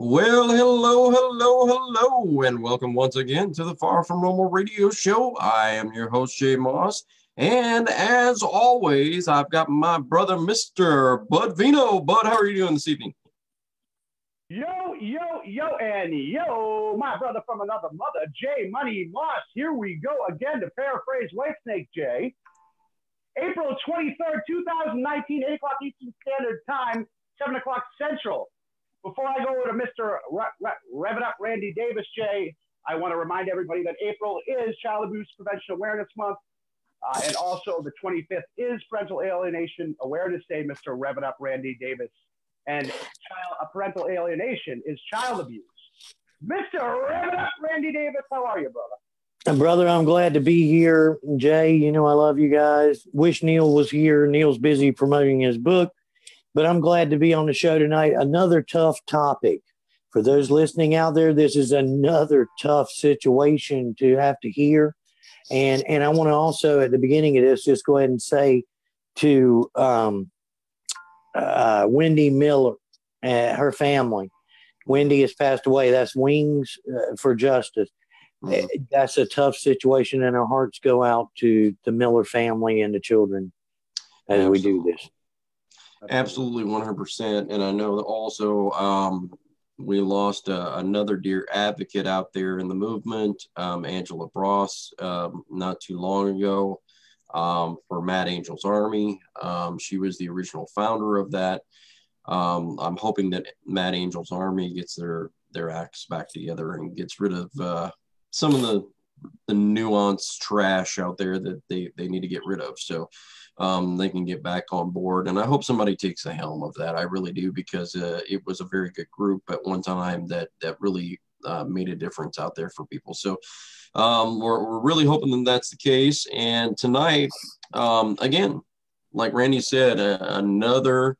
Well, hello, and welcome once again to the Far From Normal Radio Show. I am your host, Jay Moss, and as always, I've got my brother, Mr. Bud Vino. Bud, how are you doing this evening? Yo, and yo, my brother from another mother, Jay Money Moss. Here we go again to paraphrase Whitesnake Jay. April 23rd, 2019, 8 o'clock Eastern Standard Time, 7 o'clock Central. Before I go to Mr. Rev It Up Randy Davis, Jay, I want to remind everybody that April is Child Abuse Prevention Awareness Month, and also the 25th is Parental Alienation Awareness Day, Mr. Rev It Up Randy Davis. And parental alienation is child abuse. Mr. Rev It Up Randy Davis, how are you, brother? Brother, I'm glad to be here. Jay, you know I love you guys. Wish Neil was here. Neil's busy promoting his book. But I'm glad to be on the show tonight. Another tough topic. For those listening out there, this is another tough situation to have to hear. And I want to also, at the beginning of this, just go ahead and say to Wendy Miller, her family. Wendy has passed away. That's Wings for Justice. Mm-hmm. That's a tough situation, and our hearts go out to the Miller family and the children as we do this. Absolutely, 100%. And I know that also we lost another dear advocate out there in the movement, Angela Bross, not too long ago for Mad Angel's Army. She was the original founder of that. I'm hoping that Mad Angel's Army gets their acts back together and gets rid of some of the nuanced trash out there that they need to get rid of. So they can get back on board. And I hope somebody takes the helm of that. I really do, because it was a very good group at one time that really made a difference out there for people. So we're really hoping that that's the case. And tonight, again, like Randy said, another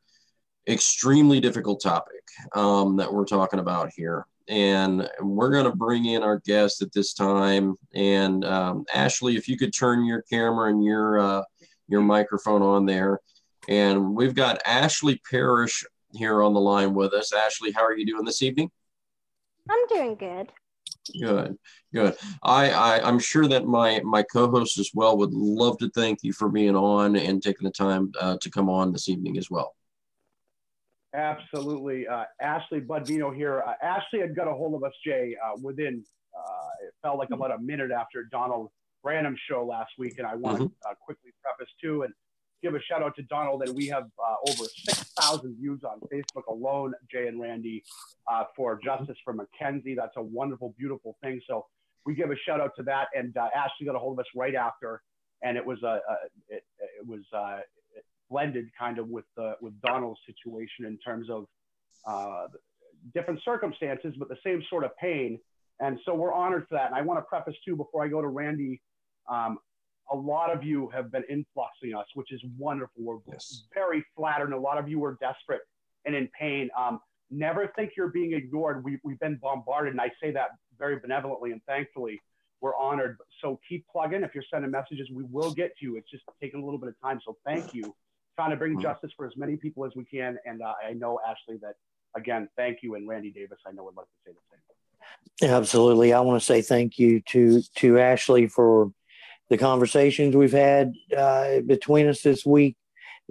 extremely difficult topic that we're talking about here. And we're going to bring in our guest at this time. And Ashly, if you could turn your camera and your microphone on there. And we've got Ashly Parrish here on the line with us. Ashly, how are you doing this evening? I'm doing good. Good. I'm sure that my co-host as well would love to thank you for being on and taking the time to come on this evening as well. Absolutely. Ashly, Bud Vino here. Ashly had got a hold of us, Jay, within, it felt like about a minute after Donald Branham's show last week. And I want to quickly preface too and give a shout out to Donald that we have over 6,000 views on Facebook alone, Jay and Randy, for Justice for Mackenzie. That's a wonderful, beautiful thing. So we give a shout out to that. And Ashly got a hold of us right after, and it was blended kind of with Donald's situation in terms of different circumstances, but the same sort of pain. And so we're honored for that. And I want to preface too, before I go to Randy, a lot of you have been influxing us, which is wonderful. We're very flattered, and a lot of you are desperate and in pain. Never think you're being ignored. We've been bombarded, and I say that very benevolently and thankfully. We're honored. So keep plugging. If you're sending messages, we will get to you. It's just taking a little bit of time. So thank you. Trying to bring justice for as many people as we can. And I know, Ashly, that, again, thank you. And Randy Davis, I know, would like to say the same. Absolutely. I want to say thank you to Ashly for the conversations we've had between us this week,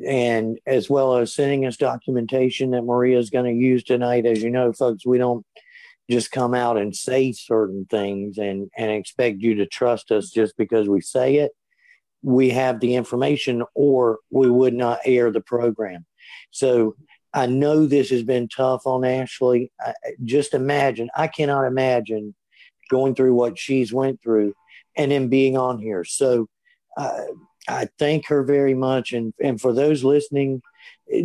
and as well as sending us documentation that Maria is going to use tonight. As you know, folks, we don't just come out and say certain things and expect you to trust us just because we say it. We have the information, or we would not air the program. So I know this has been tough on Ashly. Just imagine, I cannot imagine going through what she's went through and then being on here. So I thank her very much. And for those listening,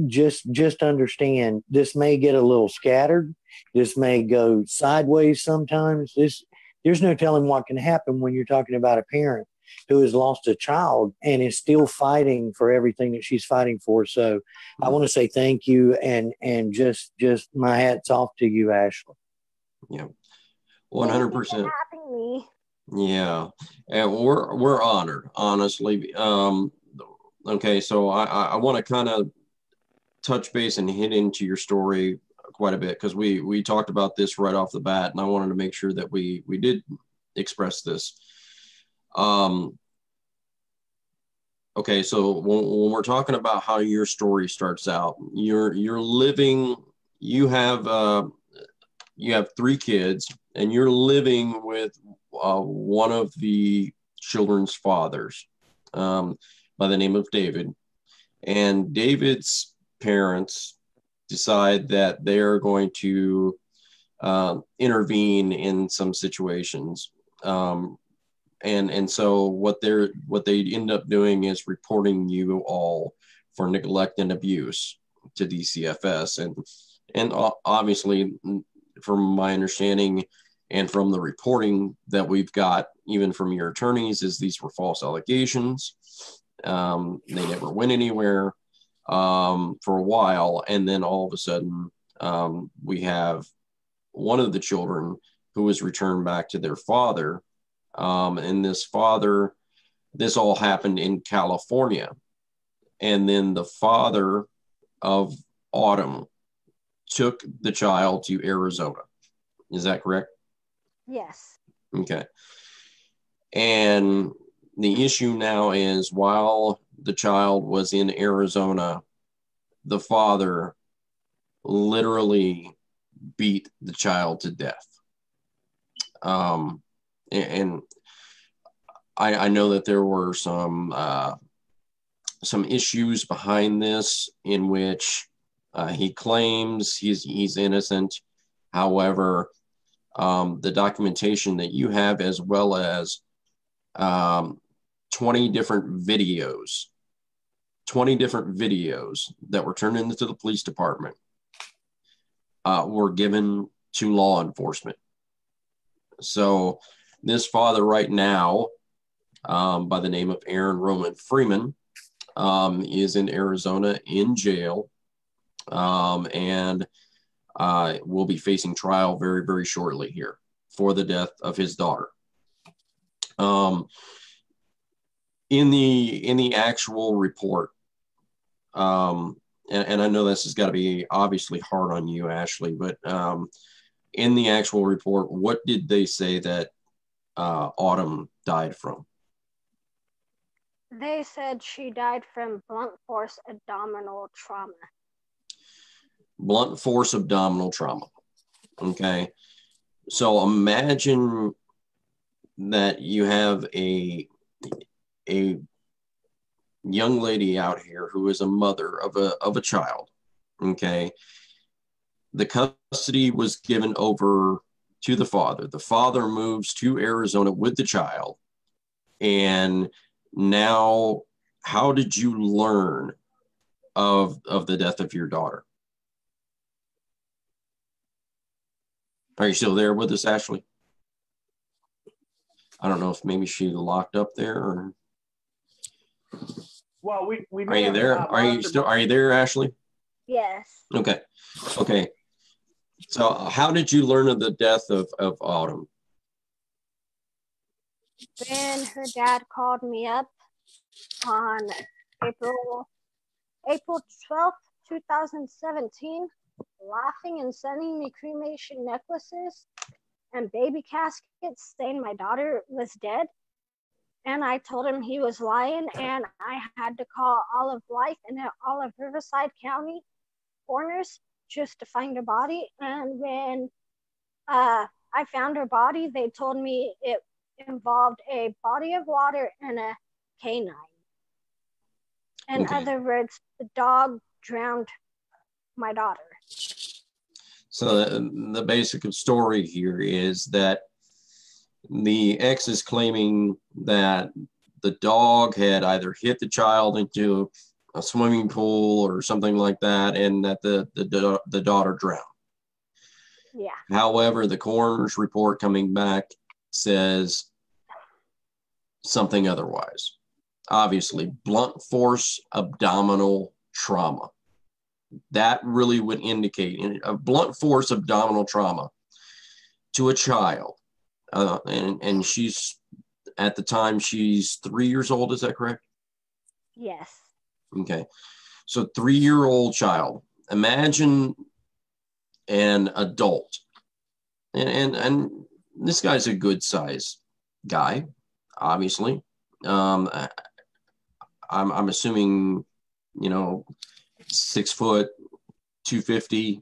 just understand this may get a little scattered. This may go sideways sometimes. There's no telling what can happen when you're talking about a parent who has lost a child and is still fighting for everything that she's fighting for. So I want to say thank you, and just my hat's off to you, Ashly. Yeah, 100%. Yeah, and we're honored, honestly. Okay, so I want to kind of touch base and hit into your story quite a bit because we talked about this right off the bat, and I wanted to make sure that we did express this. Okay, so when we're talking about how your story starts out, you're living, you have 3 kids, and you're living with one of the children's fathers by the name of David. And David's parents decide that they're going to intervene in some situations. And so what they end up doing is reporting you all for neglect and abuse to DCFS. And obviously, from my understanding and from the reporting that we've got, even from your attorneys, is these were false allegations. They never went anywhere for a while. And then all of a sudden, we have one of the children who was returned back to their father. And this all happened in California. And then the father of Autumn took the child to Arizona. Is that correct? Yes. Okay. And the issue now is, while the child was in Arizona, the father literally beat the child to death. And I know that there were some issues behind this in which he claims he's innocent. However, the documentation that you have, as well as 20 different videos that were turned into the police department, were given to law enforcement. So this father right now, by the name of Aaron Roman Freeman, is in Arizona in jail, and will be facing trial very, very shortly here for the death of his daughter. In the actual report, and I know this has got to be obviously hard on you, Ashly, but in the actual report, what did they say that Autumn died from? They said she died from blunt force abdominal trauma. Blunt force abdominal trauma. Okay. So imagine that you have a young lady out here who is a mother of a child. Okay. The custody was given over to the father. The father moves to Arizona with the child. And now, how did you learn of the death of your daughter? Are you still there with us, Ashly? I don't know if maybe she locked up there, or. Well, we Are you there? Are you there, Ashly? Yes. Okay. So how did you learn of the death of Autumn? Then her dad called me up on April 12th, 2017, laughing and sending me cremation necklaces and baby caskets saying my daughter was dead. And I told him he was lying, and I had to call Olive Life and all of Riverside County coroners just to find her body. And when I found her body, they told me it involved a body of water and a canine. In other words, the dog drowned my daughter. So the basic story here is that the ex is claiming that the dog had either hit the child into a swimming pool or something like that, and that the daughter drowned. Yeah. However, the coroner's report coming back says something otherwise. Obviously, blunt force abdominal trauma. That really would indicate a blunt force abdominal trauma to a child. And she's, at the time, she's 3 years old. Is that correct? an adult. And this guy's a good size guy, obviously. I'm assuming, 6 foot, 250.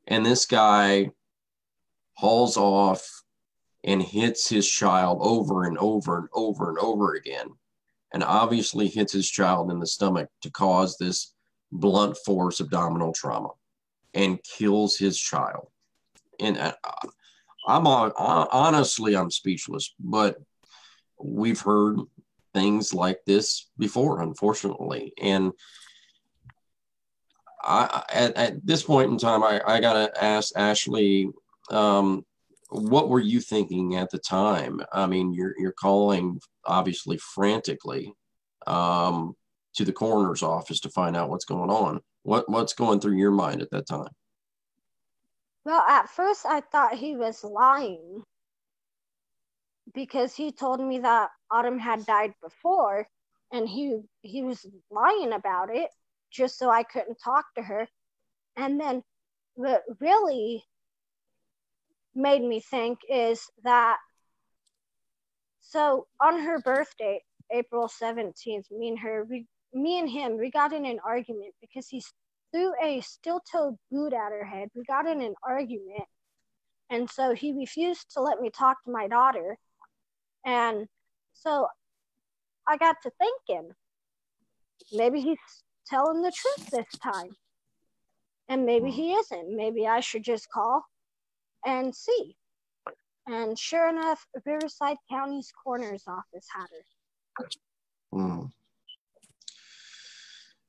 And this guy hauls off and hits his child over and over and over and over again, and obviously hits his child in the stomach to cause this blunt force abdominal trauma and kills his child. And I'm speechless, but we've heard things like this before, unfortunately. And at this point in time, I gotta ask Ashly, what were you thinking at the time? I mean, you're calling obviously frantically to the coroner's office to find out what's going on. What's going through your mind at that time? Well, at first I thought he was lying because he told me that Autumn had died before, and he was lying about it just so I couldn't talk to her. And then what really made me think is that, so on her birthday, April 17th, me and him, we got in an argument because he threw a steel-toed boot at her head. We got in an argument, and so he refused to let me talk to my daughter. And so I got to thinking, maybe he's telling the truth this time, and maybe he isn't. Maybe I should just call and see. And sure enough, Riverside County's coroner's office had her.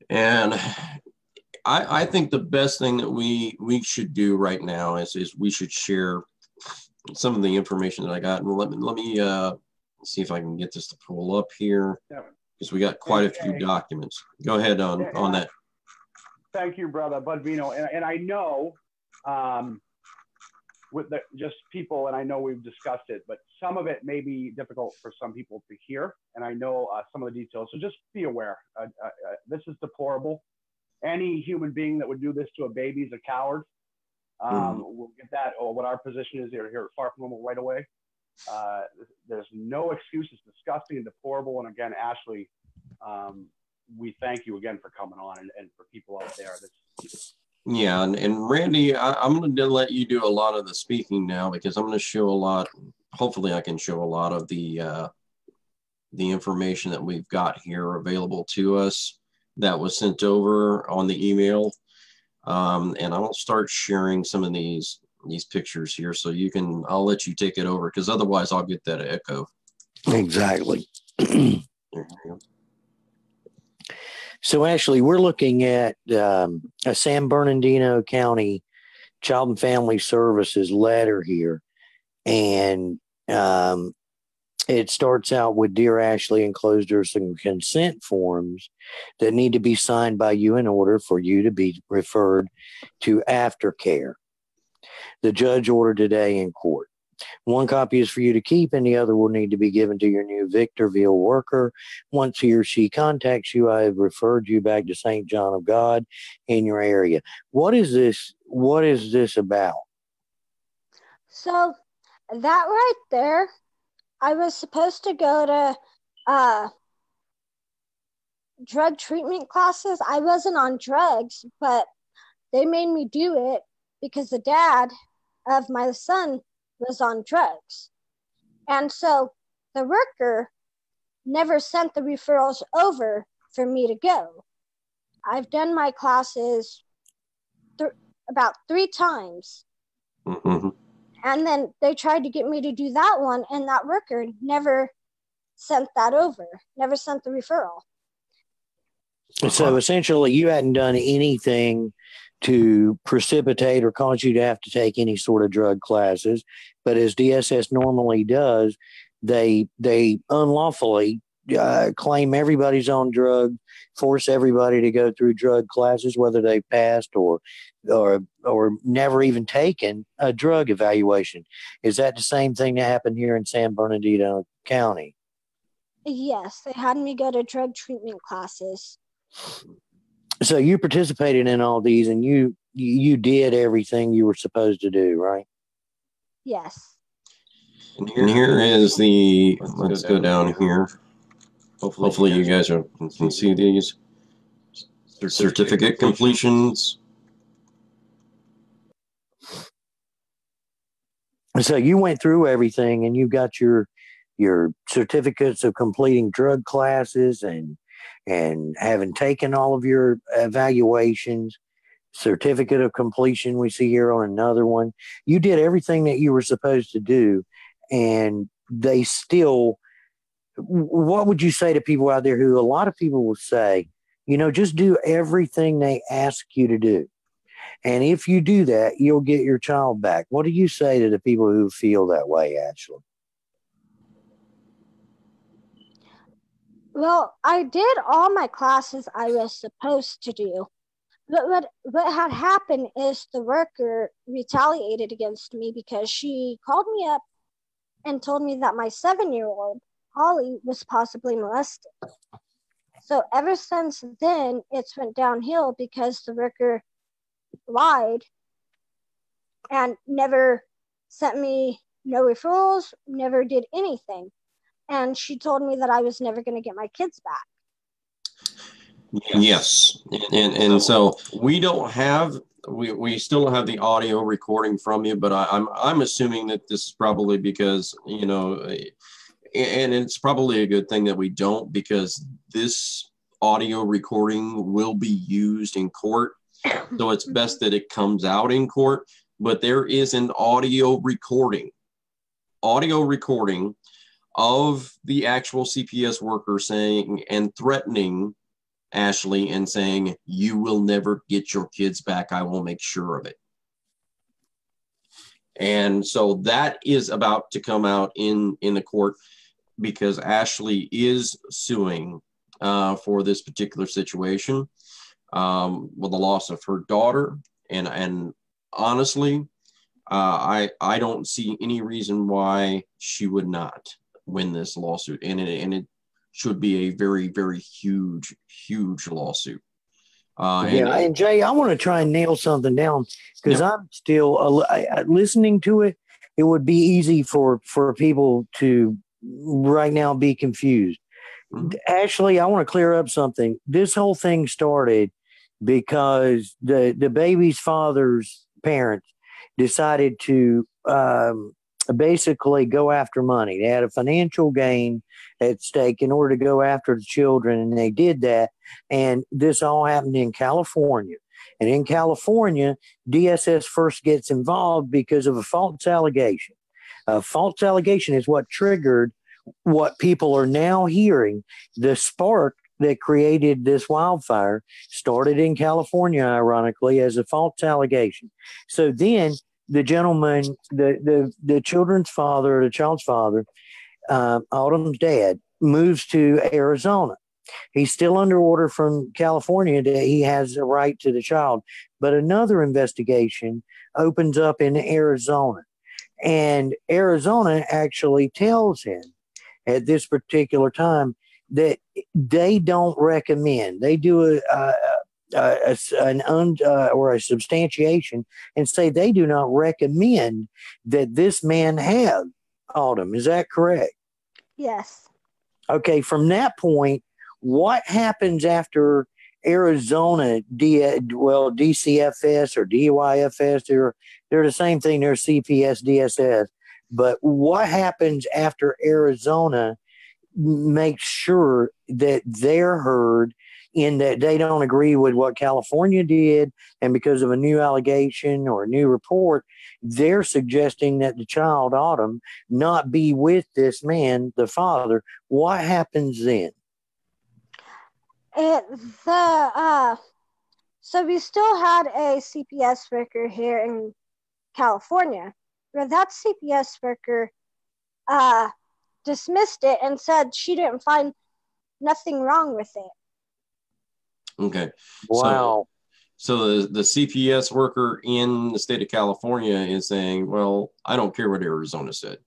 And I think the best thing that we should do right now is we should share some of the information that I got. And let me see if I can get this to pull up here, because we got quite a few documents. Go ahead on that. Thank you, brother Budvino. And I know with just people, and I know we've discussed it, but some of it may be difficult for some people to hear. And I know some of the details. So just be aware. This is deplorable. Any human being that would do this to a baby is a coward. We'll get that, or what our position is here at Far From Normal right away. There's no excuse. It's disgusting and deplorable. And again, Ashly, we thank you again for coming on, and for people out there. Yeah, and Randy, I'm going to let you do a lot of the speaking now, because I'm going to show a lot. Hopefully I can show a lot of the information that we've got here available to us that was sent over on the email. And I'll start sharing some of these pictures here, so I'll let you take it over, because otherwise I'll get that echo. Exactly. There you go. So Ashly, we're looking at a San Bernardino County Child and Family Services letter here. And it starts out with, "Dear Ashly," enclosed are some consent forms that need to be signed by you in order for you to be referred to aftercare. The judge ordered today in court. One copy is for you to keep, and the other will need to be given to your new Victorville worker. Once he or she contacts you, I have referred you back to St. John of God in your area. What is this? What is this about? So that right there, I was supposed to go to drug treatment classes. I wasn't on drugs, but they made me do it because the dad of my son was on drugs. And so the worker never sent the referrals over for me to go. I've done my classes about 3 times. Mm-hmm. And then they tried to get me to do that one, and that worker never sent that over, never sent the referral. So essentially, you hadn't done anything to precipitate or cause you to have to take any sort of drug classes. But as DSS normally does, they unlawfully claim everybody's on drugs, force everybody to go through drug classes, whether they passed or never even taken a drug evaluation. Is that the same thing that happened here in San Bernardino County? Yes, they had me go to drug treatment classes. So you participated in all these, and you you did everything you were supposed to do, right? Yes. And here is the, let's go down here. Hopefully you guys can see these certificate completions. So you went through everything, and you got your certificates of completing drug classes and having taken all of your evaluations. Certificate of completion we see here on another one. You did everything that you were supposed to do, and they still. What would you say to people out there who a lot of people will say, just do everything they ask you to do? And if you do that, you'll get your child back. What do you say to the people who feel that way, Ashly? Well, I did all my classes I was supposed to do. But what had happened is the worker retaliated against me because she called me up and told me that my 7-year-old, Holly, was possibly molested. So ever since then, it's went downhill because the worker lied and never sent me no referrals, never did anything. And she told me that I was never going to get my kids back. Yes. And so we don't have, we still don't have the audio recording from you, but I'm assuming that this is probably because, and it's probably a good thing that we don't, because this audio recording will be used in court. So it's best that it comes out in court, but there is an audio recording of the actual CPS worker saying and threatening Ashly and saying, "You will never get your kids back. I will make sure of it." And so that is about to come out in the court, because Ashly is suing for this particular situation, with the loss of her daughter. And honestly, I don't see any reason why she would not win this lawsuit. And it should be a very, very huge, huge lawsuit. And Jay, I want to try and nail something down, because I'm still listening to it. It would be easy for people to right now be confused. Mm-hmm. Ashly, I want to clear up something. This whole thing started because the baby's father's parents decided to basically go after money. They had a financial gain at stake in order to go after the children, and they did that. And this all happened in California. And in California, DSS first gets involved because of a false allegation. A false allegation is what triggered what people are now hearing. The spark that created this wildfire started in California, ironically, as a false allegation. So then the gentleman, the children's father, the child's father, Autumn's dad, moves to Arizona. He's still under order from California that he has a right to the child. But another investigation opens up in Arizona. And Arizona actually tells him at this particular time that they don't recommend. They do a substantiation and say they do not recommend that this man have Autumn. Is that correct? Yes. Okay, from that point, what happens after Arizona, DCFS or DYFS, they're the same thing, they're CPS, DSS. But what happens after Arizona makes sure that they're heard, in that they don't agree with what California did, and because of a new allegation or a new report, they're suggesting that the child, Autumn, not be with this man, the father? What happens then? So we still had a CPS worker here in California, where that CPS worker dismissed it and said she didn't find nothing wrong with it. Okay. Wow. So the CPS worker in the state of California is saying, well, I don't care what Arizona said.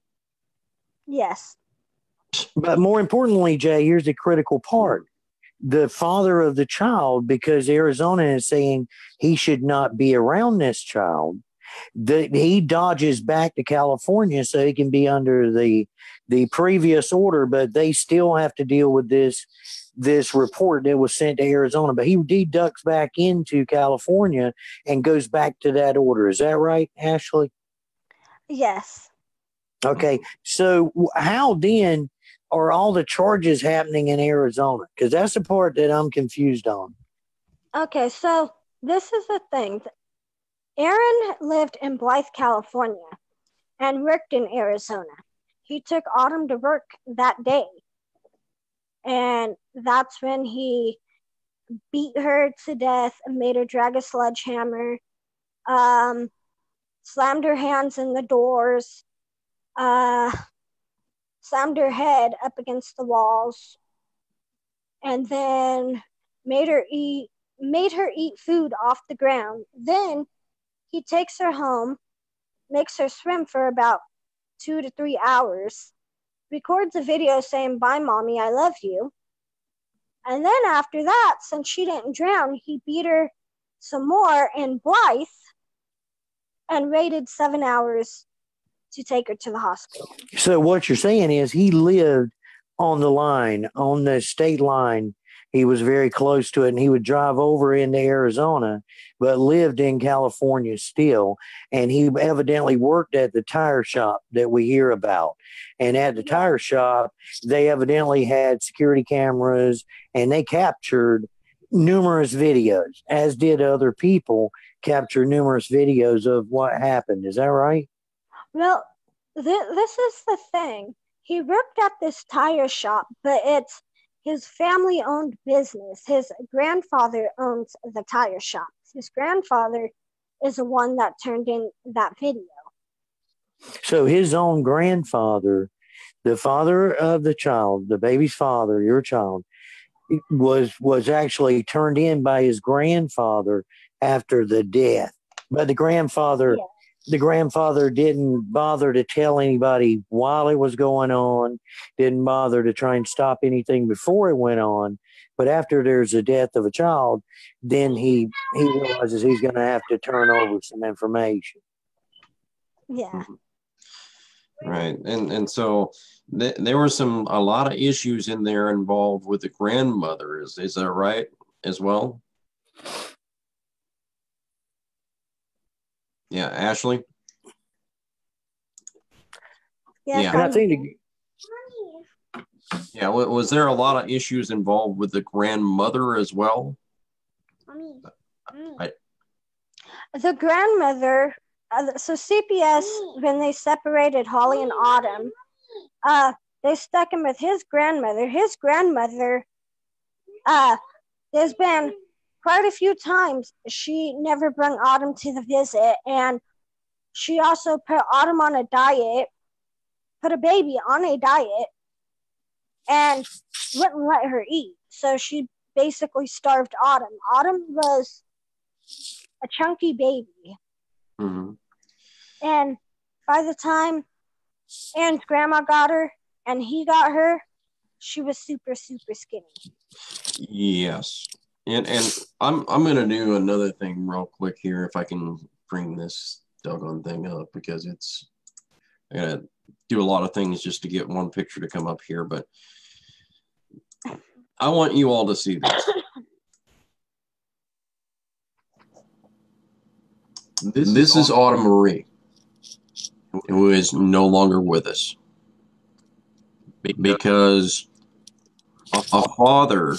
Yes. But more importantly, Jay, here's the critical part. the father of the child, because Arizona is saying he should not be around this child. He dodges back to California so he can be under the previous order, but they still have to deal with this report that was sent to Arizona. But he deducts back into California and goes back to that order. Is that right, Ashley? Yes. Okay. So how then are all the charges happening in Arizona? Because that's the part that I'm confused on. Okay, so this is the thing. Aaron lived in Blythe, California, and worked in Arizona. He took Autumn to work that day, and that's when he beat her to death and made her drag a sledgehammer, slammed her hands in the doors, slammed her head up against the walls, and then made her eat food off the ground. Then he takes her home, makes her swim for about 2 to 3 hours, records a video saying, "Bye, Mommy, I love you." And then after that, since she didn't drown, he beat her some more in Blythe and waited 7 hours to take her to the hospital. So what you're saying is he lived on the line, on the state line. He was very close to it, and he would drive over into Arizona, but lived in California still. And he evidently worked at the tire shop that we hear about. And at the tire shop, they evidently had security cameras, and they captured numerous videos, as did other people capture numerous videos of what happened. Is that right? Well, this is the thing. He worked at this tire shop, but it's his family-owned business. His grandfather owns the tire shop. His grandfather is the one that turned in that video. So his own grandfather, the father of the child, the baby's father, your child, was actually turned in by his grandfather after the death. But the grandfather didn't bother to tell anybody while it was going on, didn't bother to try and stop anything before it went on. But after there's a death of a child, then he realizes he's going to have to turn over some information. Yeah. Right. And so there were a lot of issues in there involved with the grandmother. Is that right as well? Yeah, Ashley? Yes, Yeah. I think Yeah, was there a lot of issues involved with the grandmother as well? the grandmother, so CPS, when they separated Holly and Autumn, they stuck him with his grandmother. His grandmother, there's been quite a few times she never brought Autumn to the visit, and she also put Autumn on a diet, put a baby on a diet, and wouldn't let her eat. So she basically starved Autumn. Autumn was a chunky baby. Mm-hmm. And by the time Aaron's grandma got her and he got her, she was super, super skinny. Yes. And I'm gonna do another thing real quick here if I can bring this doggone thing up, because I gotta do a lot of things just to get one picture to come up here, but I want you all to see this. This is Autumn Marie, who is no longer with us, because a father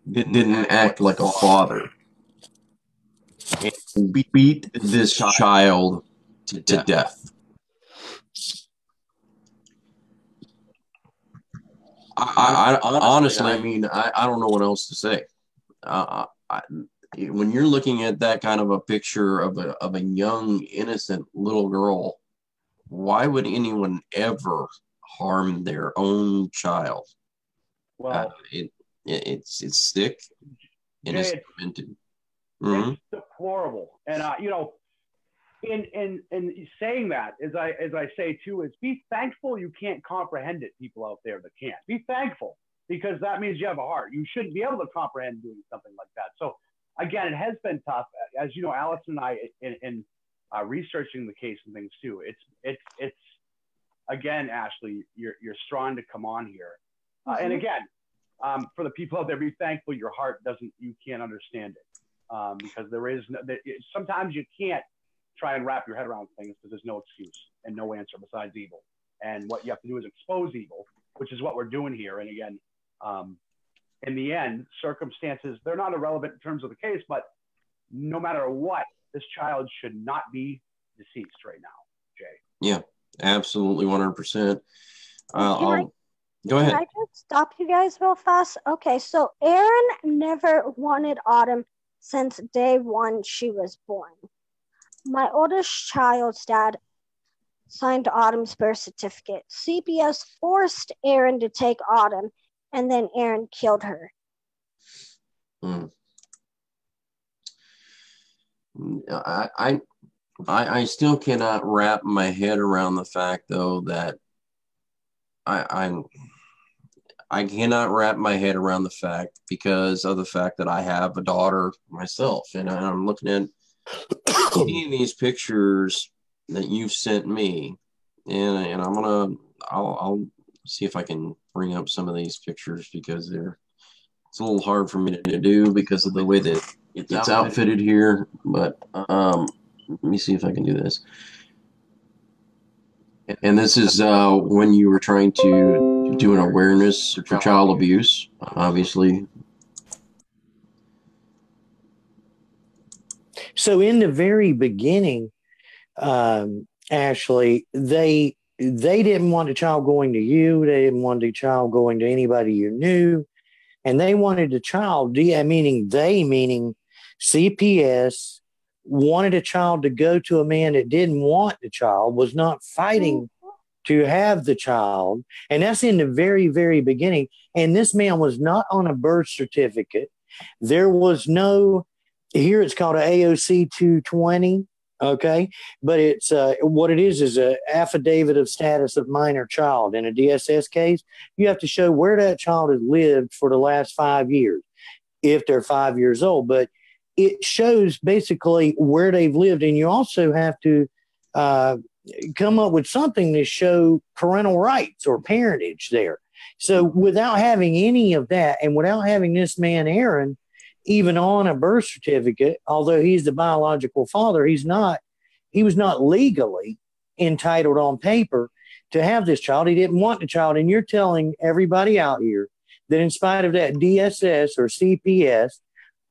didn't act like a father and beat this child to death. I honestly, I mean, I don't know what else to say. When you're looking at that kind of a picture of a young, innocent little girl, why would anyone ever harm their own child? Well, it's sick and Jay, it's demented. Mm-hmm. It's deplorable. And in saying that, as I say too, is be thankful you can't comprehend it. People out there that can't, be thankful, because that means you have a heart. You shouldn't be able to comprehend doing something like that. So again, it has been tough. As you know, Allison and I, in researching the case and things too, it's again, Ashly, you're strong to come on here. And again, for the people out there, be thankful your heart you can't understand it. Because sometimes you can't try and wrap your head around things because there's no excuse and no answer besides evil. And what you have to do is expose evil, which is what we're doing here. And again, in the end, circumstances, they're not irrelevant in terms of the case, but no matter what, this child should not be deceased right now, Jay. Yeah, absolutely, 100%. Go ahead. Can I just stop you guys real fast? Okay, so Aaron never wanted Autumn since day one she was born. My oldest child's dad signed Autumn's birth certificate. CPS forced Aaron to take Autumn, and then Aaron killed her. I still cannot wrap my head around the fact, though, that I cannot wrap my head around the fact, because of the fact that I have a daughter myself, and I'm looking at any of these pictures that you've sent me, and I'll see if I can bring up some of these pictures, because it's a little hard for me to do because of the way that it's outfitted here. But let me see if I can do this. And this is when you were trying to do an awareness for child abuse, obviously. So in the very beginning, Ashly, they didn't want a child going to you. They didn't want a child going to anybody you knew. And they wanted a child, meaning CPS, wanted a child to go to a man that didn't want the child, was not fighting to have the child. And that's in the very, very beginning. And this man was not on a birth certificate. There was no, here it's called an AOC 220. Okay. But it's what it is a affidavit of status of minor child. In a DSS case, you have to show where that child has lived for the last 5 years, if they're 5 years old. But it shows basically where they've lived. And you also have to come up with something to show parental rights or parentage there. So without having any of that, and without having this man, Aaron, even on a birth certificate, although he's the biological father, he was not legally entitled on paper to have this child. He didn't want the child. And you're telling everybody out here that in spite of that, DSS or CPS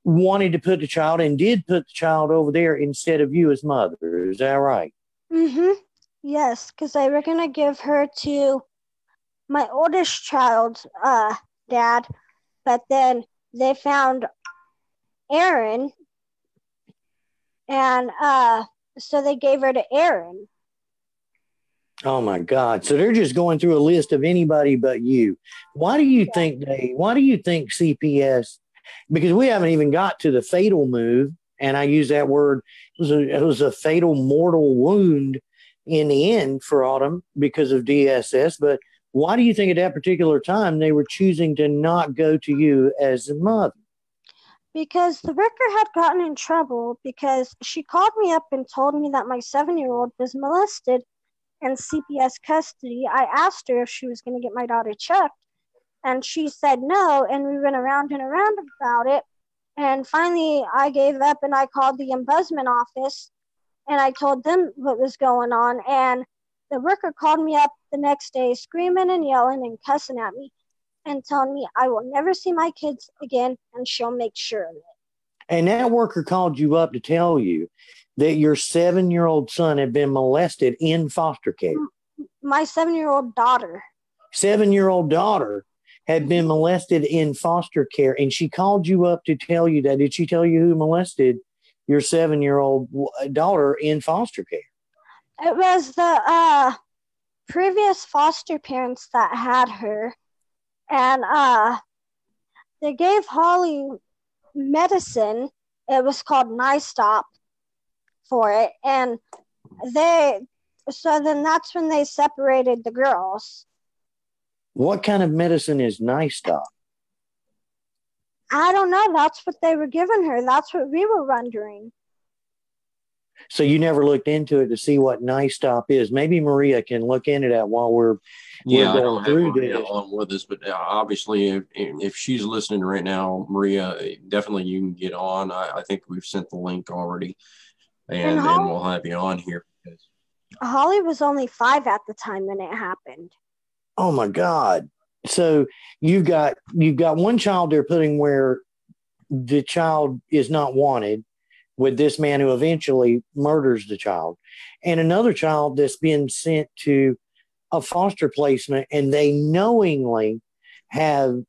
wanted to put the child and did put the child over there instead of you as mother. Is that right? Mm-hmm. Yes, because they were going to give her to my oldest child's dad, but then they found Aaron, and so they gave her to Aaron. Oh my God. So they're just going through a list of anybody but you. Why do you think CPS, because we haven't even got to the fatal move, and I use that word, it was a fatal mortal wound in the end for Autumn because of DSS, but why do you think at that particular time they were choosing to not go to you as a mother? Because the worker had gotten in trouble because she called me up and told me that my 7-year-old was molested in CPS custody. I asked her if she was going to get my daughter checked, and she said no, and we went around and around about it. And finally, I gave up and I called the ombudsman office, and I told them what was going on. And the worker called me up the next day screaming and yelling and cussing at me and telling me I will never see my kids again, and she'll make sure of it. And that worker called you up to tell you that your 7-year-old son had been molested in foster care. My 7-year-old daughter. 7-year-old daughter had been molested in foster care, and she called you up to tell you that. Did she tell you who molested your 7-year-old daughter in foster care? It was the previous foster parents that had her, and they gave Holly medicine. It was called Nystop for it, and so then that's when they separated the girls. What kind of medicine is Nice Stop? I don't know. That's what they were giving her. That's what we were wondering. So you never looked into it to see what Nice Stop is. Maybe Maria can look into that while we're I going don't have through Maria this. on with us, but obviously, if she's listening right now, Maria, definitely you can get on. I think we've sent the link already, and we'll have you on here. Holly was only 5 at the time when it happened. Oh my God! So you've got one child they're putting where the child is not wanted, with this man who eventually murders the child, and another child that's been sent to a foster placement, and they knowingly have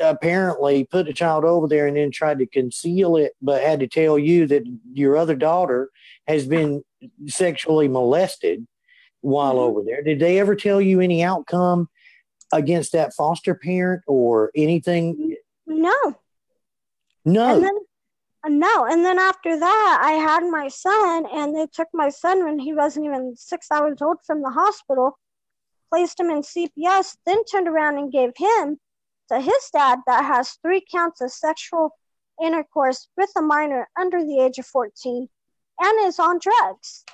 apparently put the child over there and then tried to conceal it, but had to tell you that your other daughter has been sexually molested while over there. Did they ever tell you any outcome against that foster parent or anything? No. And then after that, I had my son, and they took my son when he wasn't even 6 hours old from the hospital, placed him in CPS, then turned around and gave him to his dad that has 3 counts of sexual intercourse with a minor under the age of 14 and is on drugs.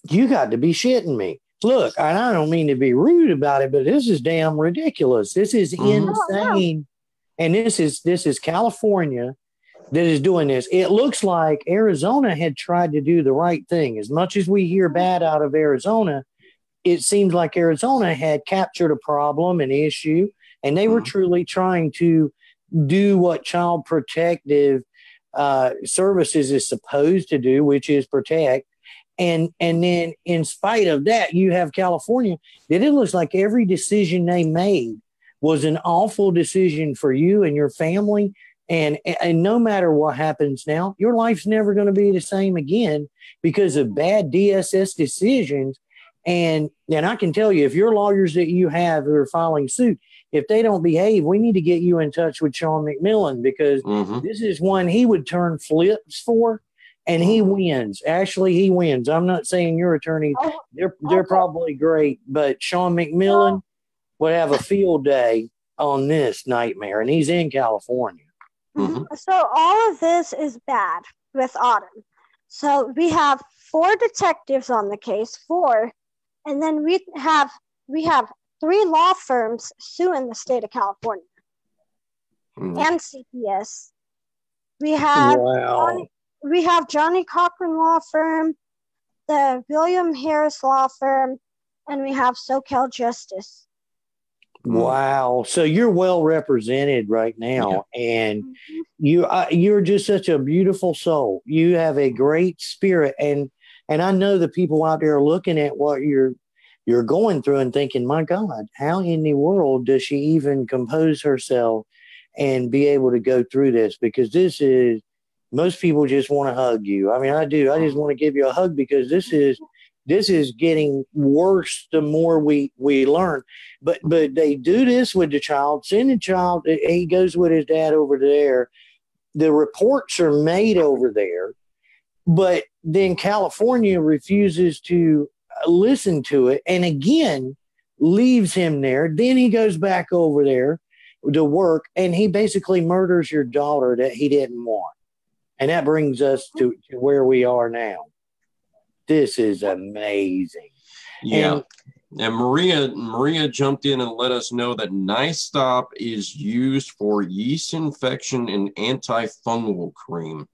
You got to be shitting me. Look, and I don't mean to be rude about it, but this is damn ridiculous. This is insane. And this is California that is doing this. It looks like Arizona had tried to do the right thing. As much as we hear bad out of Arizona, it seems like Arizona had captured a problem, an issue, and they were truly trying to do what Child Protective Services is supposed to do, which is protect. And then in spite of that, you have California that it looks like every decision they made was an awful decision for you and your family. And no matter what happens now, your life's never going to be the same again because of bad DSS decisions. And I can tell you, if your lawyers that you have who are filing suit, if they don't behave, we need to get you in touch with Sean McMillan, because this is one he would turn flips for, and he wins. Actually, he wins. I'm not saying your attorney, they're probably great, but Sean McMillan would have a field day on this nightmare, and he's in California. So all of this is bad with Autumn. So we have 4 detectives on the case, 4, and then we have 3 law firms suing the state of California and CPS. We have Johnny Cochran Law Firm, the William Harris Law Firm, and we have SoCal Justice. Wow. So you're well represented right now, and you're just such a beautiful soul. You have a great spirit, and I know the people out there are looking at what you're going through and thinking, my God, how in the world does she even compose herself and be able to go through this? Because this is, most people just want to hug you. I mean, I do. I just want to give you a hug, because this is getting worse the more we learn. But they do this with the child, send the child, he goes with his dad over there. The reports are made over there, but then California refuses to listen to it, and again leaves him there. Then he goes back over there to work, and he basically murders your daughter that he didn't want. And that brings us to where we are now. This is amazing. Yeah. And Maria jumped in and let us know that Nice Stop is used for yeast infection and antifungal cream.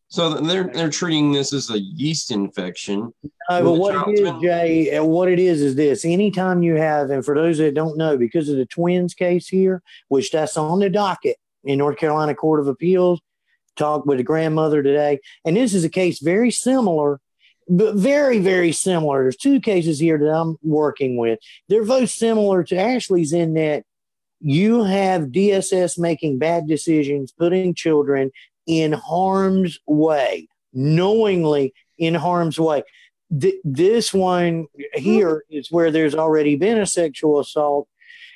So they're treating this as a yeast infection. But what it is, Jay, what it is this. Anytime you have, and for those that don't know, because of the twins case here, which that's on the docket in North Carolina Court of Appeals, talked with the grandmother today. And this is a case very similar, but very, very similar. There's 2 cases here that I'm working with. They're both similar to Ashly's in that you have DSS making bad decisions, putting children in harm's way, knowingly in harm's way. This one here is where there's already been a sexual assault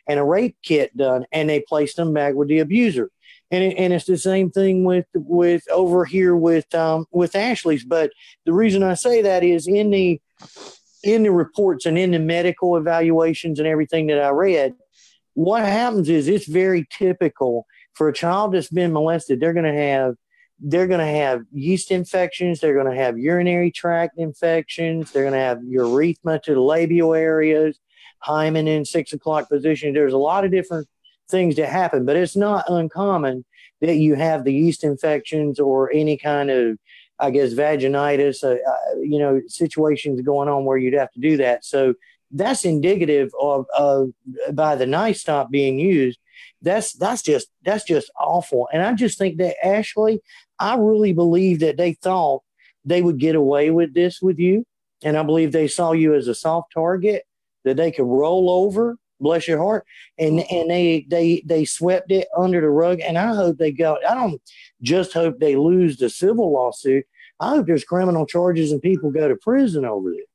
and a rape kit done, and they placed them back with the abuser. And it's the same thing with over here with Ashly's. But the reason I say that is in in the reports and in the medical evaluations and everything that I read, what happens is it's very typical for a child that's been molested. They're going to have yeast infections. They're going to have urinary tract infections. They're going to have urethra to the labial areas, hymen in 6 o'clock position. There's a lot of different things that happen, but it's not uncommon that you have the yeast infections or any kind of, I guess, vaginitis, situations going on where you'd have to do that. So that's indicative of by the knife stop being used. That's just awful. And I just think that, Ashly, I really believe that they thought they would get away with this with you. And I believe they saw you as a soft target that they could roll over, bless your heart. And they swept it under the rug. And I don't just hope they lose the civil lawsuit. I hope there's criminal charges and people go to prison over it.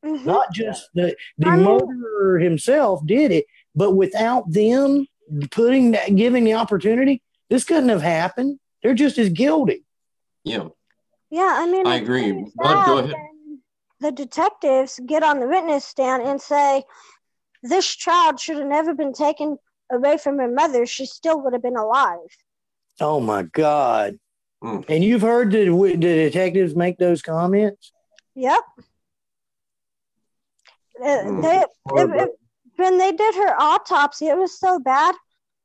Mm-hmm. Not just the murderer himself did it, but without them giving the opportunity, this couldn't have happened. They're just as guilty. Yeah. Yeah, I mean, I agree. But go ahead. The detectives get on the witness stand and say, this child should have never been taken away from her mother. She still would have been alive. Oh, my God. Mm. And you've heard the detectives make those comments? Yep. When they did her autopsy, it was so bad.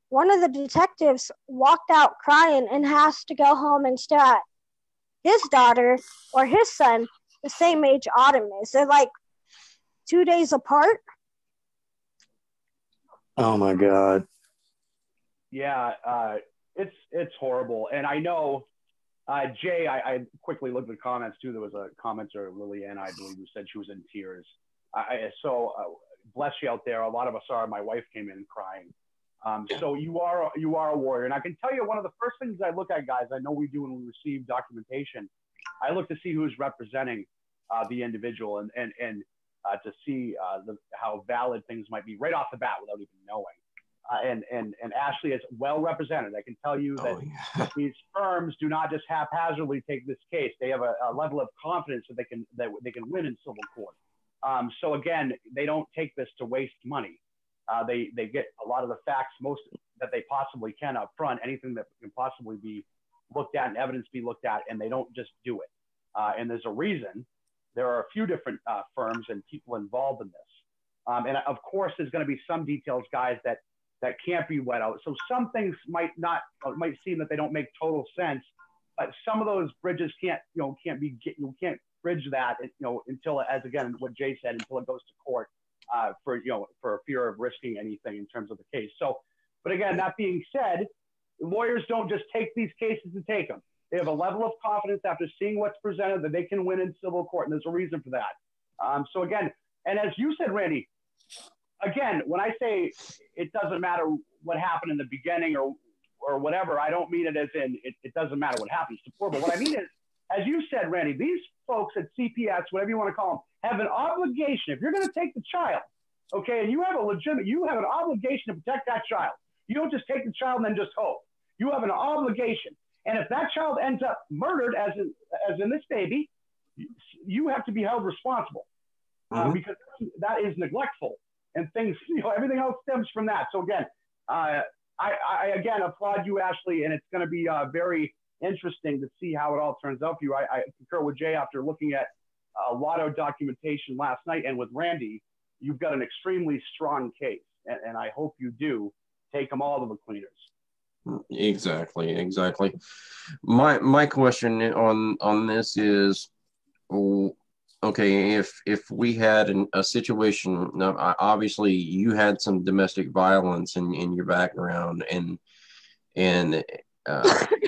One of the detectives walked out crying and has to go home and stare at his daughter or his son, the same age Autumn is. They're like 2 days apart. Oh my God. Yeah, it's horrible. And I know, Jay, I quickly looked at the comments too. There was a commenter, Lillian, I believe, who said she was in tears. Bless you out there. A lot of us are. My wife came in crying. So you are a warrior. And I can tell you, one of the first things I look at, guys, I know we do when we receive documentation, I look to see who's representing the individual and to see how valid things might be right off the bat without even knowing. And Ashly is well represented. I can tell you that these firms do not just haphazardly take this case. They have a level of confidence that they can win in civil court. So again, they don't take this to waste money. They get a lot of the facts, most that they possibly can up front, anything that can possibly be looked at and evidence be looked at, and they don't just do it. And there's a reason. There are a few different firms and people involved in this. And of course, there's going to be some details, guys, that can't be let out. So some things might seem that they don't make total sense, but some of those bridges can't bridge that, until, as again, what Jay said, until it goes to court for fear of risking anything in terms of the case. So, but again, that being said, lawyers don't just take these cases to take them. They have a level of confidence after seeing what's presented that they can win in civil court, and there's a reason for that. So again, and as you said, Randy, again, when I say it doesn't matter what happened in the beginning or whatever, I don't mean it as in it doesn't matter what happens to poor. But what I mean is, as you said, Randy, these folks at CPS, whatever you want to call them, have an obligation. If you're going to take the child, okay, and you have an obligation to protect that child. You don't just take the child and then just hope. You have an obligation. And if that child ends up murdered, as in this baby, you have to be held responsible because that is neglectful, and things, everything else stems from that. So again, I again applaud you, Ashly, and it's going to be very interesting to see how it all turns out for you. I concur with Jay after looking at a lot of documentation last night, and with Randy, you've got an extremely strong case, and I hope you do take them all to the cleaners. Exactly. My question on this is, okay, if we had a situation, now obviously you had some domestic violence in your background and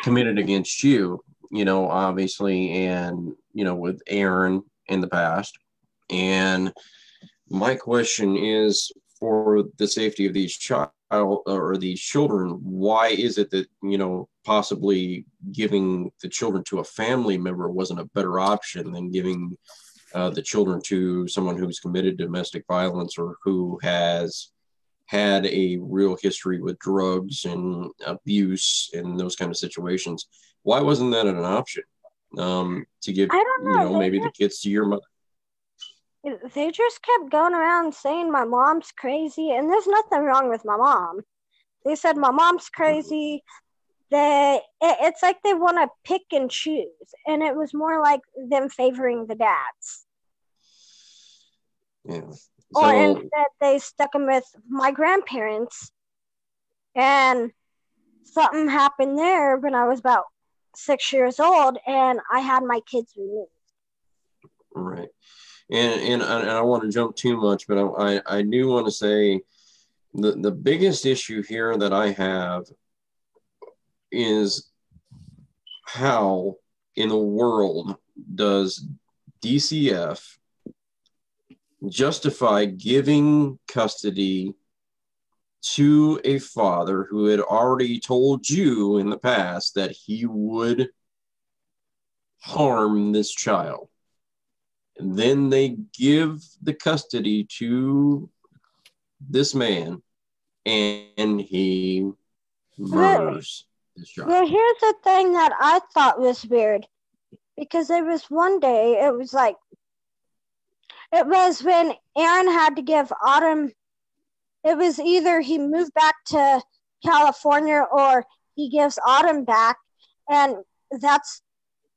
committed against you, obviously, and with Aaron in the past. And my question is, for the safety of these these children, why is it that possibly giving the children to a family member wasn't a better option than giving the children to someone who's committed domestic violence or who has had a real history with drugs and abuse and those kind of situations? Why wasn't that an option to give maybe the kids to your mother? They just kept going around saying my mom's crazy, and there's nothing wrong with my mom. They said my mom's crazy. It's like they want to pick and choose, and it was more like them favoring the dads. Yeah. Or instead, they stuck them with my grandparents, and something happened there when I was about 6 years old, and I had my kids removed. Right. And I don't want to jump too much, but I do want to say the biggest issue here that I have is how in the world does DCF justify giving custody to a father who had already told you in the past that he would harm this child? And then they give the custody to this man, and he murders this child. Well, here's the thing that I thought was weird, because there was one day, it was when Aaron had to give Autumn, it was either he moved back to California or he gives Autumn back, and that's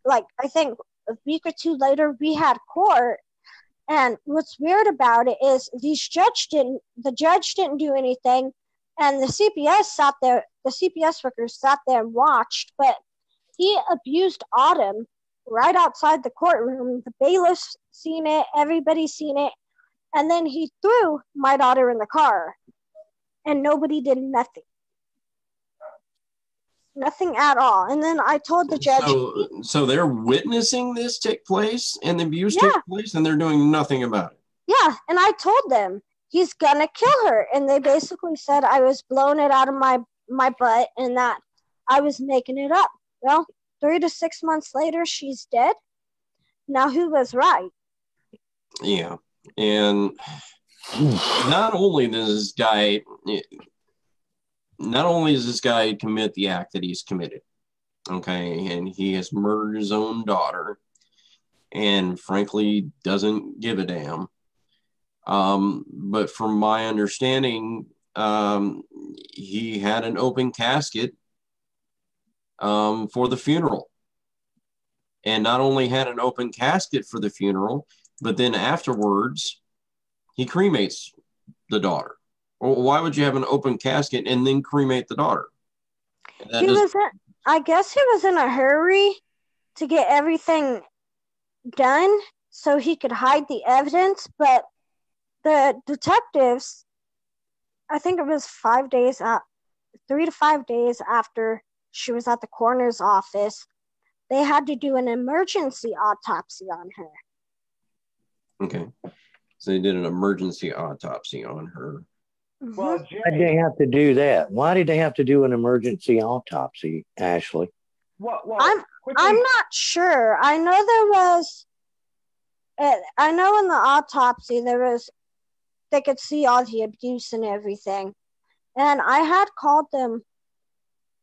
like, I think a week or two later we had court. And what's weird about it is the judge didn't do anything, and the CPS workers sat there and watched, but he abused Autumn right outside the courtroom. The bailiff's seen it, everybody's seen it, and then he threw my daughter in the car, and nobody did nothing. Nothing at all. And then I told the judge. So they're witnessing this take place and the abuse take place, and they're doing nothing about it. Yeah, and I told them he's gonna kill her, and they basically said I was blowing it out of my butt and that I was making it up. Well, 3 to 6 months later, she's dead. Now, who was right? Yeah, and not only does this guy commit the act that he's committed, okay, and he has murdered his own daughter, and frankly doesn't give a damn. But from my understanding, he had an open casket for the funeral, and not only had an open casket for the funeral, but then afterwards he cremates the daughter. Well, why would you have an open casket and then cremate the daughter? I guess he was in a hurry to get everything done so he could hide the evidence, but the detectives, I think it was 3 to 5 days after she was at the coroner's office, they had to do an emergency autopsy on her. Okay. So they did an emergency autopsy on her. Well, Jay, why did they have to do that? Why did they have to do an emergency autopsy, Ashly? well, I'm not sure. I know in the autopsy they could see all the abuse and everything. And I had called them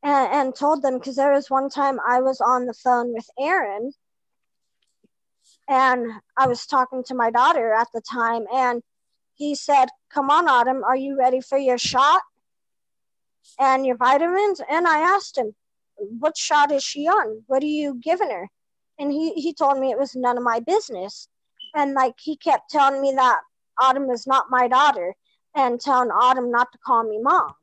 and told them, because there was one time I was on the phone with Aaron, and I was talking to my daughter at the time, and he said, "Come on, Autumn, are you ready for your shot and your vitamins?" And I asked him, "What shot is she on? What are you giving her?" And he told me it was none of my business. And like, he kept telling me that Autumn is not my daughter and telling Autumn not to call me mom.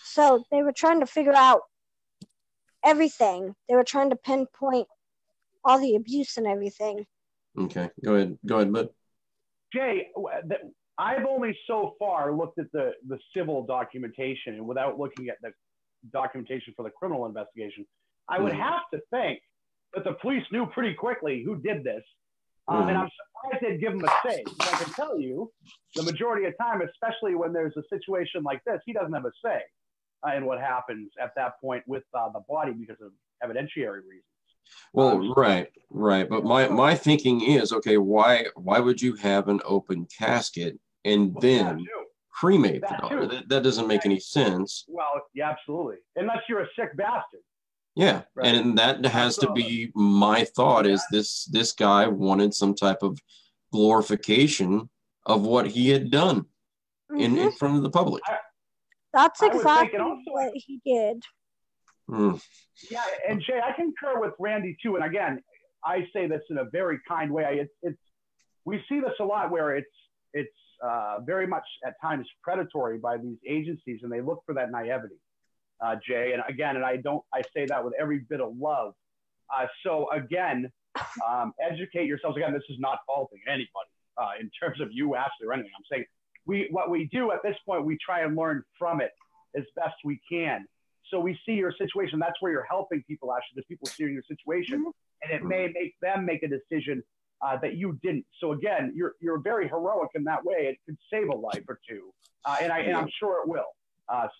So they were trying to figure out everything. They were trying to pinpoint all the abuse and everything. Okay, go ahead, bud. Jay, I've only so far looked at the civil documentation, and without looking at the documentation for the criminal investigation, I would have to think that the police knew pretty quickly who did this. And I'm surprised they'd give him a say. I can tell you, the majority of time, especially when there's a situation like this, he doesn't have a say in what happens at that point with the body because of evidentiary reasons. Well, right. But my thinking is, okay, why would you have an open casket and then cremate the daughter? That doesn't make any sense. Well, yeah, absolutely. Unless you're a sick bastard. Yeah, right. And that has to be my thought, is this guy wanted some type of glorification of what he had done in front of the public. That's exactly what he did. Yeah, and Jay, I concur with Randy too. And again, I say this in a very kind way. It's we see this a lot where it's very much at times predatory by these agencies, and they look for that naivety, Jay. And again, and I say that with every bit of love. So again, educate yourselves. Again, this is not faulting anybody in terms of you, Ashley, or anything. I'm saying what we do at this point, we try and learn from it as best we can. So we see your situation. That's where you're helping people, Ashley, because people see your situation, and it may make them make a decision that you didn't. So again, you're very heroic in that way. It could save a life or two, and I'm sure it will.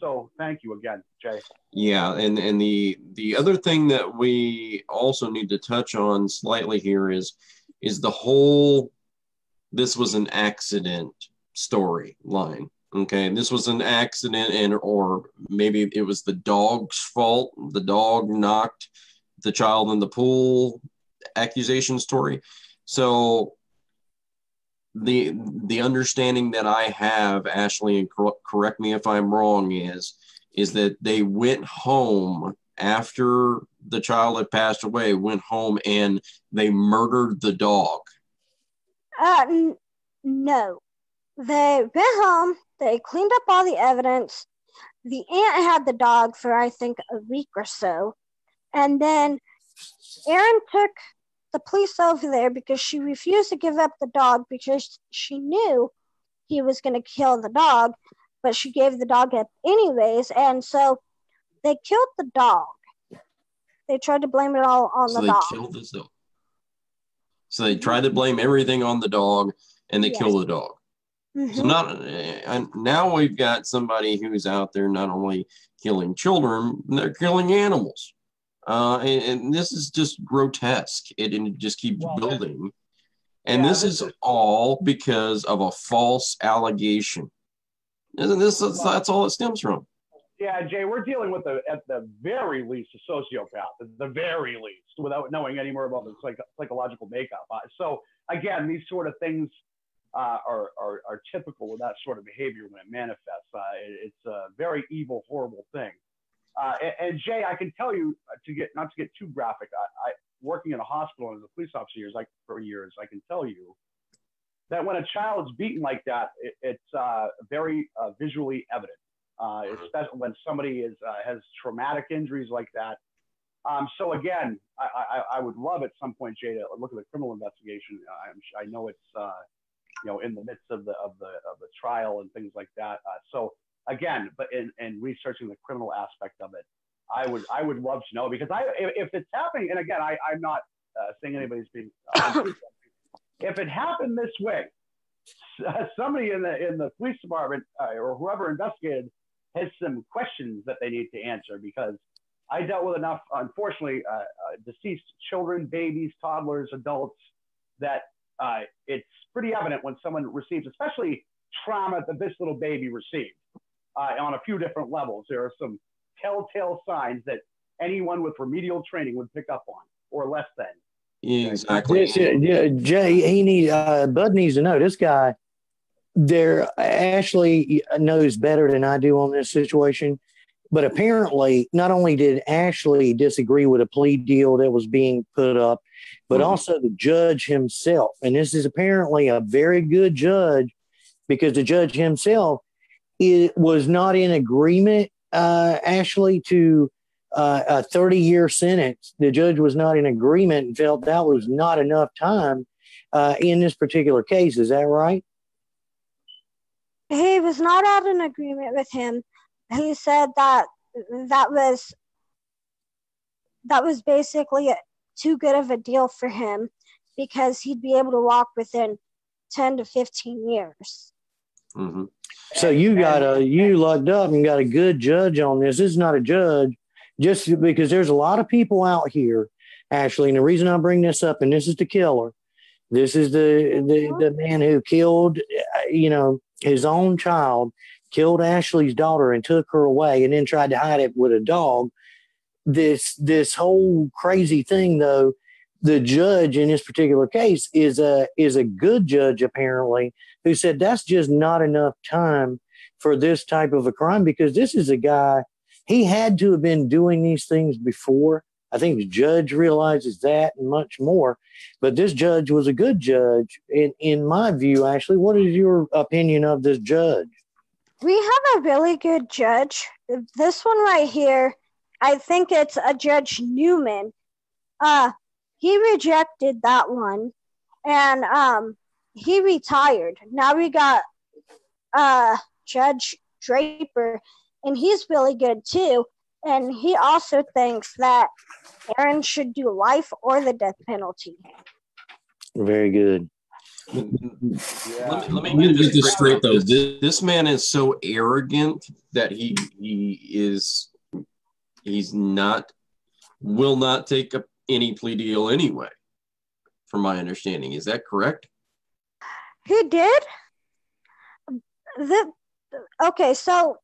So thank you again, Jay. Yeah, and the other thing that we also need to touch on slightly here is the whole this was an accident storyline. Okay, this was an accident, or maybe it was the dog's fault. The dog knocked the child in the pool accusation story. So the understanding that I have, Ashley, and correct me if I'm wrong, is that they went home after the child had passed away, went home and they murdered the dog. No. They went home, they cleaned up all the evidence. The aunt had the dog for, I think, a week or so. And then Erin took the police over there because she refused to give up the dog because she knew he was going to kill the dog, but she gave the dog up anyways. And so they killed the dog. They tried to blame it all on the dog. Killed the dog. So they tried to blame everything on the dog, and they killed the dog. So now we've got somebody who's out there not only killing children, they're killing animals. And this is just grotesque. It just keeps building. And this is all because of a false allegation. Isn't this? That's all it stems from. Yeah, Jay, we're dealing with, at the very least, a sociopath, at the very least, without knowing any more about the psychological makeup. So, again, these sort of things are typical with that sort of behavior when it manifests. It's a very evil, horrible thing. And Jay, I can tell you, not to get too graphic, I working in a hospital as a police officer for years, I can tell you that when a child's beaten like that, it's very visually evident, especially when somebody has traumatic injuries like that. So again, I would love at some point, Jay, to look at the criminal investigation. I know it's in the midst of the trial and things like that. So again, but in researching the criminal aspect of it, I would love to know, because if it's happening, and again, I'm not saying anybody's being if it happened this way, somebody in the police department or whoever investigated has some questions that they need to answer, because I dealt with enough, unfortunately, deceased children, babies, toddlers, adults, that it's pretty evident when someone receives, especially trauma that this little baby received on a few different levels. There are some telltale signs that anyone with remedial training would pick up on, or less than. Yeah, exactly. Jay, Bud needs to know this guy. Ashley knows better than I do on this situation. But apparently, not only did Ashley disagree with a plea deal that was being put up, but also the judge himself. And this is apparently a very good judge, because the judge himself was not in agreement, Ashley, to a 30-year sentence. The judge was not in agreement and felt that was not enough time in this particular case. Is that right? He was not out in agreement with him. He said that was basically too good of a deal for him, because he'd be able to walk within 10 to 15 years. Mm-hmm. So you lucked up and got a good judge on this. This is not a judge, just because there's a lot of people out here, Ashley, and the reason I bring this up, and this is the killer. This is the man who killed, his own child, killed Ashley's daughter and took her away, and then tried to hide it with a dog. This whole crazy thing, though, the judge in this particular case is a good judge, apparently, who said that's just not enough time for this type of a crime, because this is a guy, he had to have been doing these things before. I think the judge realizes that and much more. But this judge was a good judge. In my view, Ashley, what is your opinion of this judge? We have a really good judge. This one right here, I think it's a Judge Newman. He rejected that one, and he retired. Now we got Judge Draper, and he's really good too. And he also thinks that Aaron should do life or the death penalty. Very good. Yeah. Let me get this straight though. This man is so arrogant that he's not will not take any plea deal anyway, from my understanding. Is that correct? He did? Okay, so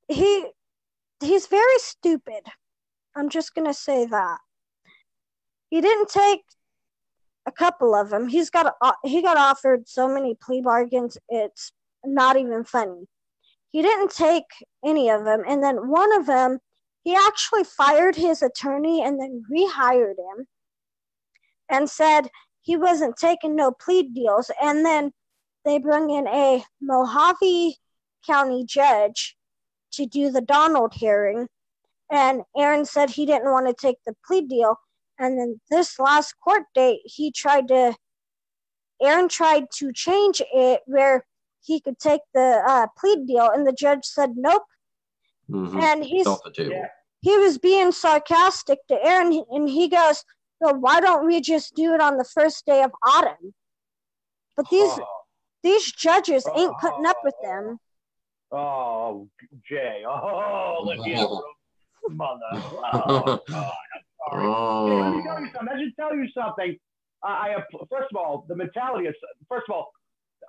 he's very stupid. I'm just gonna say that. He didn't take a couple of them. He got offered so many plea bargains, it's not even funny. He didn't take any of them, and then one of them, he actually fired his attorney and then rehired him and said he wasn't taking no plea deals. And then they bring in a Mojave County judge to do the Donald hearing, and Aaron said he didn't want to take the plea deal. And then this last court date, Aaron tried to change it where he could take the plea deal, and the judge said nope. Mm-hmm. And Off the table. He was being sarcastic to Aaron, and he goes, well, why don't we just do it on the first day of autumn? But these judges ain't putting up with them. Oh, Jay. Oh, Olivia. Mother. Oh, God. I'm sorry. Hey, let me tell you something. First of all, the mentality is, first of all,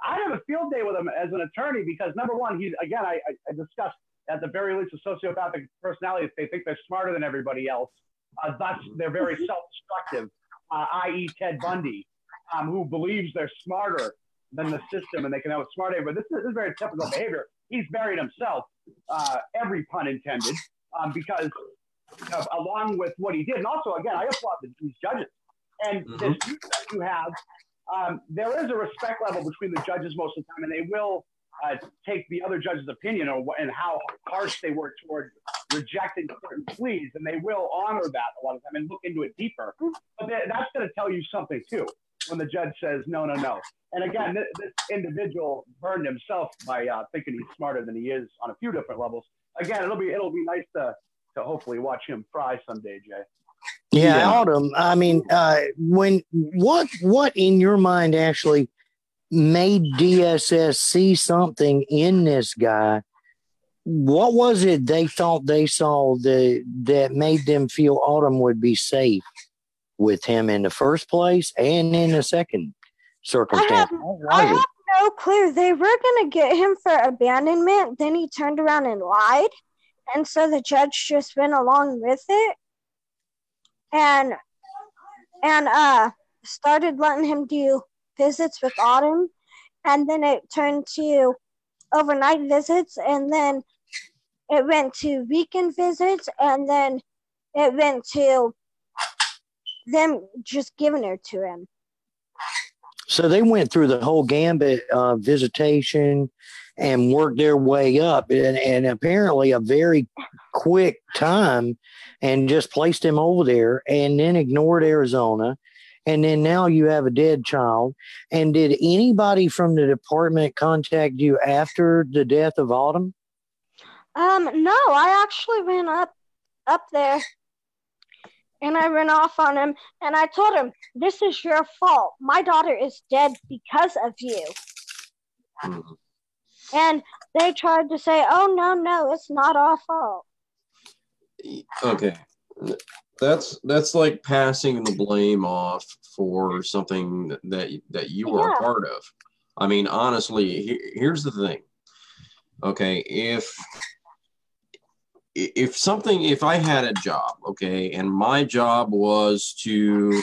I have a field day with him as an attorney because, number one, I discussed at the very least a sociopathic personality. They think they're smarter than everybody else. Thus, they're very self-destructive, i.e. Ted Bundy, who believes they're smarter than the system and they can have a smart ego. But this is very typical behavior. He's buried himself, every pun intended, because along with what he did. And also, again, I applaud these judges. And this view that you have, there is a respect level between the judges most of the time, and they will take the other judge's opinion and how harsh they were toward rejecting certain pleas, and they will honor that a lot of time and look into it deeper. But that's going to tell you something too when the judge says no. And again, this individual burned himself by thinking he's smarter than he is on a few different levels. Again, it'll be nice to hopefully watch him fry someday, Jay. Yeah, Autumn. I mean, what in your mind actually made DSS see something in this guy? What was it they thought they saw that made them feel Autumn would be safe with him in the first place and in the second circumstance? I have no clue. They were going to get him for abandonment. Then he turned around and lied. And so the judge just went along with it and started letting him do visits with Autumn. And then it turned to overnight visits, and then it went to weekend visits, and then it went to them just giving her to him. So they went through the whole gambit of visitation and worked their way up, and apparently a very quick time, and just placed him over there, and then ignored Arizona. And then now you have a dead child. And did anybody from the department contact you after the death of Autumn? No, I actually went up there and I ran off on him, and I told him, this is your fault. My daughter is dead because of you. And they tried to say, oh, no, it's not our fault. Okay. That's like passing the blame off for something that you are a part of. I mean, honestly, here's the thing. Okay, if if I had a job, okay, and my job was to,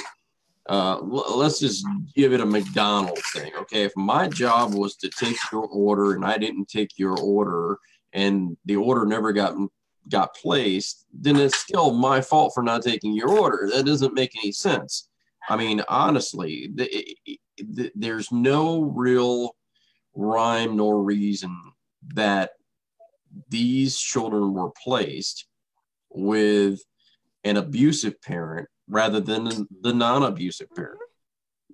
let's just give it a McDonald's thing, okay? If my job was to take your order and I didn't take your order and the order never got placed, then it's still my fault for not taking your order. That doesn't make any sense. I mean, honestly, there's no real rhyme nor reason that these children were placed with an abusive parent rather than the non-abusive parent.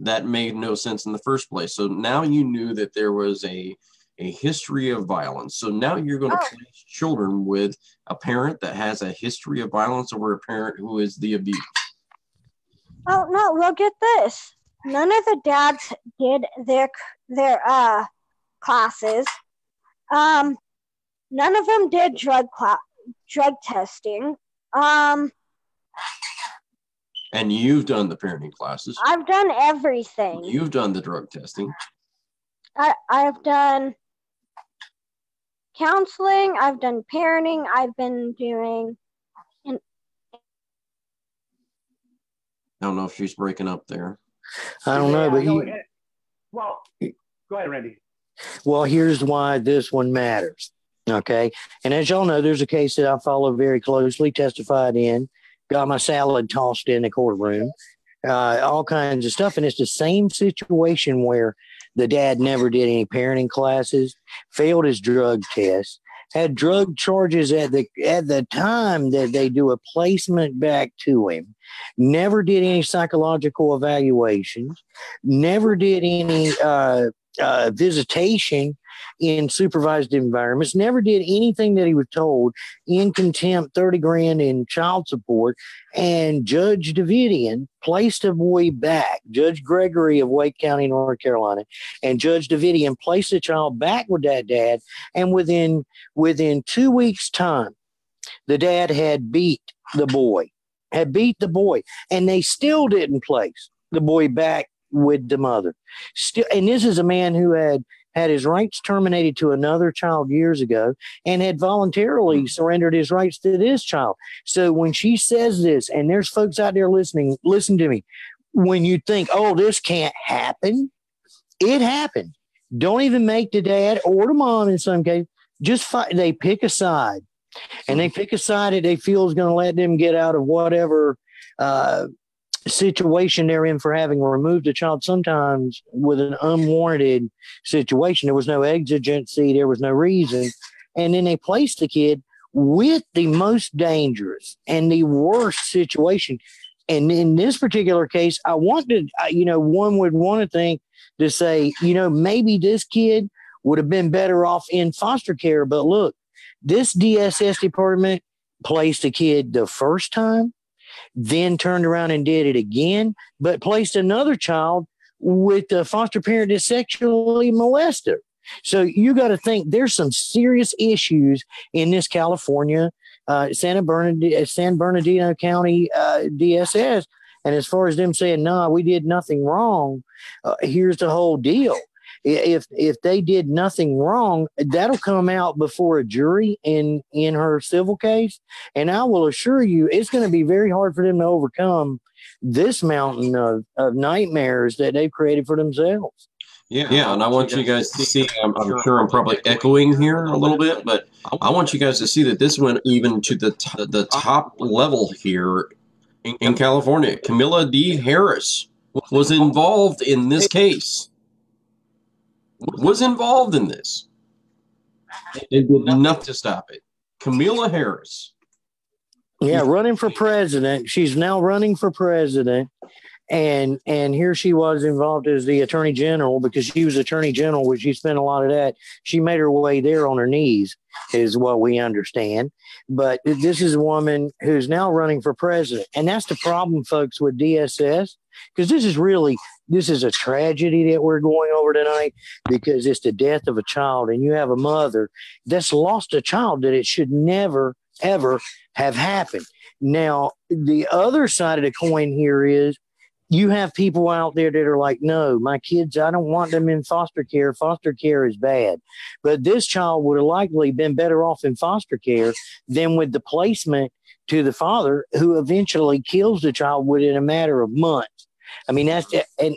That made no sense in the first place. So now you knew that there was a history of violence. So now you're going to place children with a parent that has a history of violence over a parent who is the abuser. Oh no, look at this. None of the dads did their classes. None of them did drug testing. And you've done the parenting classes. I've done everything. You've done the drug testing. I've done counseling. I've done parenting. I've been doing. I don't know if she's breaking up there. I don't know, but well, go ahead, Randy. Well, here's why this one matters. Okay. And as y'all know, there's a case that I follow very closely, testified in, got my salad tossed in the courtroom, all kinds of stuff. And it's the same situation where the dad never did any parenting classes, failed his drug test, had drug charges at the time that they do a placement back to him, never did any psychological evaluations, never did any visitation in supervised environments, never did anything that he was told, in contempt, 30 grand in child support. And Judge Davidian placed a boy back, Judge Gregory of Wake County, North Carolina, and Judge Davidian placed the child back with that dad. And within 2 weeks' time, the dad had beat the boy, and they still didn't place the boy back with the mother. Still, and this is a man who had his rights terminated to another child years ago and had voluntarily surrendered his rights to this child. So when she says this, and there's folks out there listening, listen to me. When you think, oh, this can't happen, it happened. Don't even make the dad or the mom in some case, just fight. They pick a side, and they pick a side that they feel is going to let them get out of whatever situation they're in for having removed a child, sometimes with an unwarranted situation. There was no exigency, there was no reason. And then they placed the kid with the most dangerous and the worst situation. And in this particular case, I wanted, one would want to think to say, maybe this kid would have been better off in foster care. But look, this DSS department placed a kid the first time, then turned around and did it again, but placed another child with a foster parent that sexually molested her. So you got to think there's some serious issues in this California, San Bernardino County DSS. And as far as them saying, no, we did nothing wrong, here's the whole deal. If they did nothing wrong, that'll come out before a jury in her civil case. And I will assure you, it's going to be very hard for them to overcome this mountain of nightmares that they've created for themselves. Yeah, and I want you guys to see, I'm sure I'm probably echoing here a little bit, but I want you guys to see that this went even to the top level here in California. Camilla D. Harris was involved in this case. Was involved in this. It did nothing to stop it. Camilla Harris. Yeah, running for president. She's now running for president. And here she was involved as the attorney general, because she was attorney general, which she spent a lot of that. She made her way there on her knees, is what we understand. But this is a woman who's now running for president. And that's the problem, folks, with DSS, because this is a tragedy that we're going over tonight, because it's the death of a child. And you have a mother that's lost a child that it should never, ever have happened. Now, the other side of the coin here is you have people out there that are like, no, my kids, I don't want them in foster care. Foster care is bad. But this child would have likely been better off in foster care than with the placement to the father, who eventually kills the child within a matter of months. I mean, and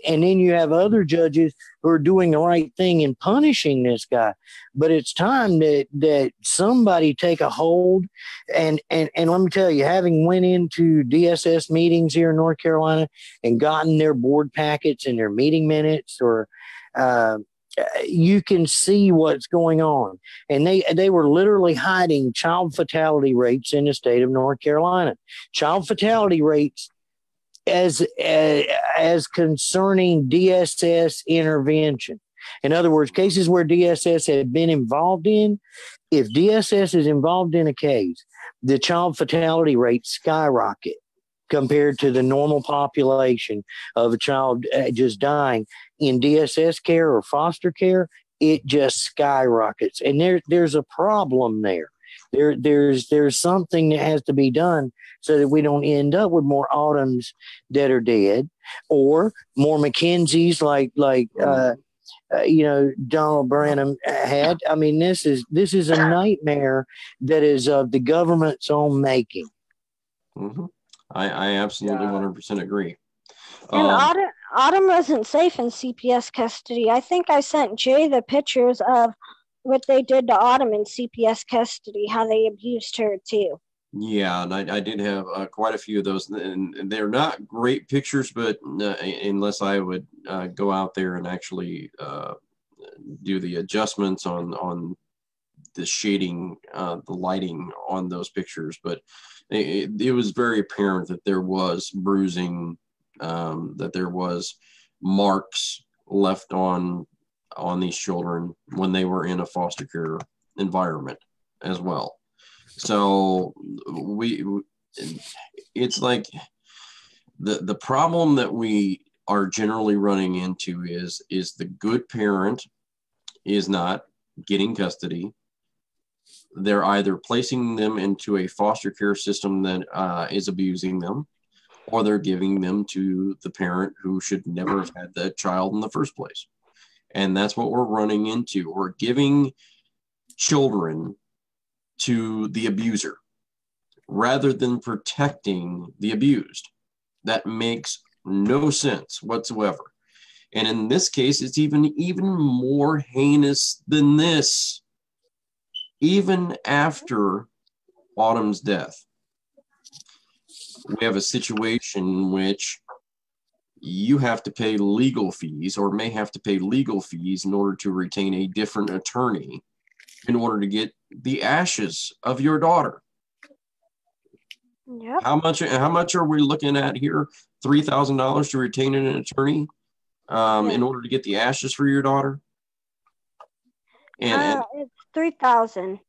then you have other judges who are doing the right thing in punishing this guy. But it's time that somebody take a hold. And let me tell you, having went into DSS meetings here in North Carolina and gotten their board packets and their meeting minutes, or you can see what's going on. And they were literally hiding child fatality rates in the state of North Carolina. Child fatality rates as concerning DSS intervention. In other words, cases where DSS had been involved in, if DSS is involved in a case, the child fatality rates skyrocket compared to the normal population of a child just dying. In DSS care or foster care, it just skyrockets. And there's a problem there. There's something that has to be done so that we don't end up with more Autumns that are dead, or more Mackenzies like Donald Branham had. I mean, this is a nightmare that is of the government's own making. Mm-hmm. I absolutely 100% agree. And Autumn wasn't safe in CPS custody. I think I sent Jay the pictures of what they did to Autumn in CPS custody, how they abused her too. Yeah, and I did have quite a few of those, and they're not great pictures, but unless I would go out there and actually do the adjustments on the shading, the lighting on those pictures, but it was very apparent that there was bruising, that there was marks left on these children when they were in a foster care environment as well. So it's like the problem that we are generally running into is the good parent is not getting custody. They're either placing them into a foster care system that is abusing them, or they're giving them to the parent who should never have had that child in the first place. And that's what we're running into. We're giving children to the abuser rather than protecting the abused. That makes no sense whatsoever. And in this case, it's even more heinous than this. Even after Autumn's death, we have a situation in which you have to pay legal fees, or may have to pay legal fees, in order to retain a different attorney in order to get the ashes of your daughter. Yep. How much are we looking at here? $3,000 to retain an attorney in order to get the ashes for your daughter? And it's $3,000.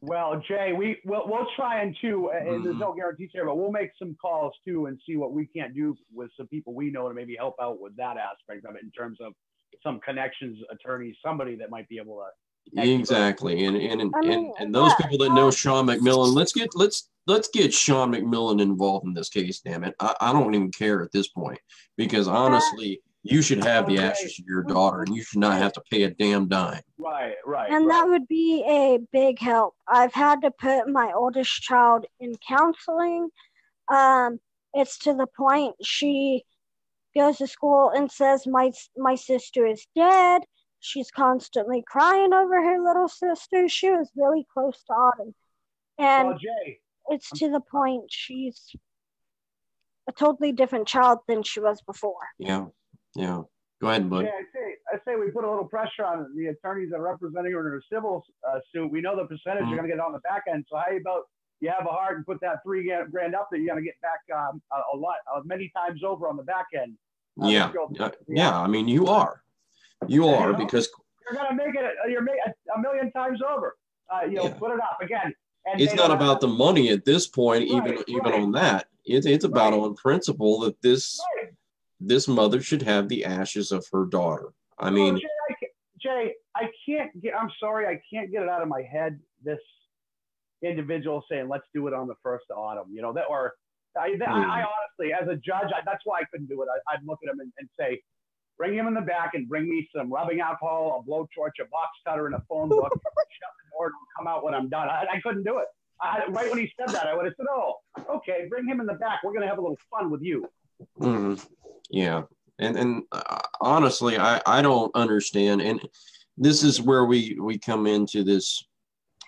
Well, Jay, we'll try and too, and there's no guarantees here, but we'll make some calls too and see what we can't do with some people we know to maybe help out with that aspect of it, in terms of some connections, attorneys, somebody that might be able to. Exactly, and those people that know Sean McMillan, let's get Sean McMillan involved in this case. Damn it, I don't even care at this point, because honestly, you should have the ashes of your daughter, and you should not have to pay a damn dime. Right. And that would be a big help. I've had to put my oldest child in counseling. It's to the point she goes to school and says my sister is dead. She's constantly crying over her little sister. She was really close to Autumn. And Jay, it's to the point she's a totally different child than she was before. Yeah. Go ahead, bud. Yeah, I say we put a little pressure on the attorneys that are representing her in a civil suit. We know the percentage you're going to get on the back end. So how about you have a heart and put that $3,000 up that you're going to get back a lot, many times over on the back end. Yeah. I mean, you are because you're going to make it. You're a million times over. Put it up again. And it's not about the money at this point, even on that. It's about on principle that this mother should have the ashes of her daughter. I mean, Jay, I'm sorry, I can't get it out of my head, this individual saying, let's do it on the 1st of Autumn, I honestly, as a judge, that's why I couldn't do it. I'd look at him and say, bring him in the back and bring me some rubbing alcohol, a blowtorch, a box cutter, and a phone book. Shut the door and come out when I'm done. I couldn't do it. Right when he said that, I would have said, oh, okay, bring him in the back. We're going to have a little fun with you. Yeah. And honestly, I don't understand. And this is where we come into this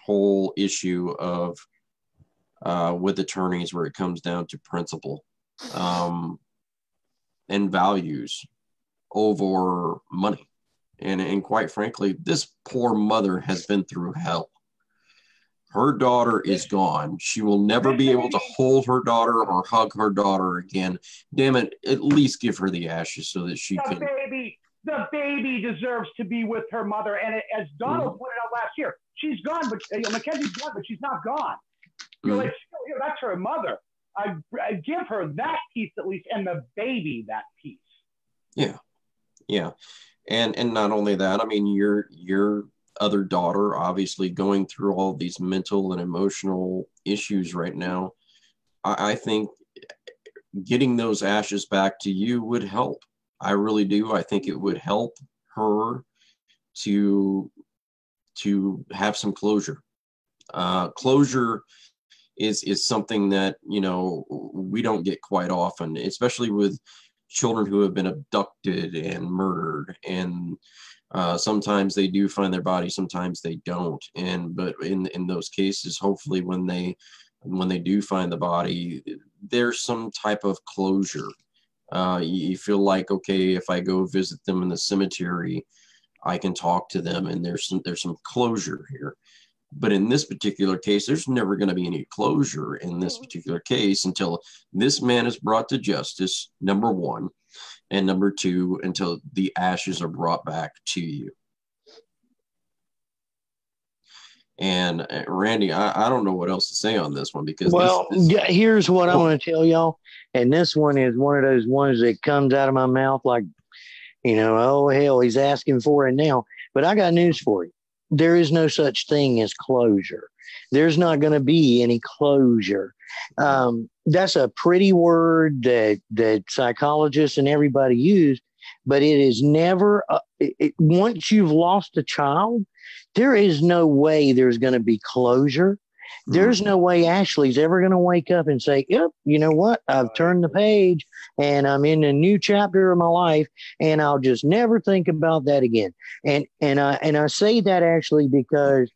whole issue of with attorneys, where it comes down to principle and values over money. And quite frankly, this poor mother has been through hell. Her daughter is gone. She will never be able to hold her daughter or hug her daughter again. Damn it, at least give her the ashes so that she can. The baby deserves to be with her mother. And as Donald pointed out last year, she's gone, but Mackenzie's gone, but she's not gone. Like, that's her mother. I give her that piece at least, and the baby that piece. Yeah. And not only that, I mean, your other daughter obviously going through all these mental and emotional issues right now. I think getting those ashes back to you would help. I really do. I think it would help her to have some closure. Closure is something that, we don't get quite often, especially with children who have been abducted and murdered. And sometimes they do find their body, sometimes they don't. But in those cases, hopefully when they do find the body, there's some type of closure. You feel like, okay, if I go visit them in the cemetery, I can talk to them, and there's some closure here. But in this particular case, there's never going to be any closure in this particular case until this man is brought to justice, number one, and number two, until the ashes are brought back to you. And Randy, I don't know what else to say on this one, because here's what I want to tell y'all. And this one is one of those ones that comes out of my mouth like, oh hell, he's asking for it now. But I got news for you. There is no such thing as closure. There's not going to be any closure. That's a pretty word that psychologists and everybody use, but it is never, once you've lost a child, there is no way there's going to be closure. There's no way Ashly's ever going to wake up and say, yep, you know what? I've turned the page and I'm in a new chapter of my life, and I'll just never think about that again. And I say that, Ashly, because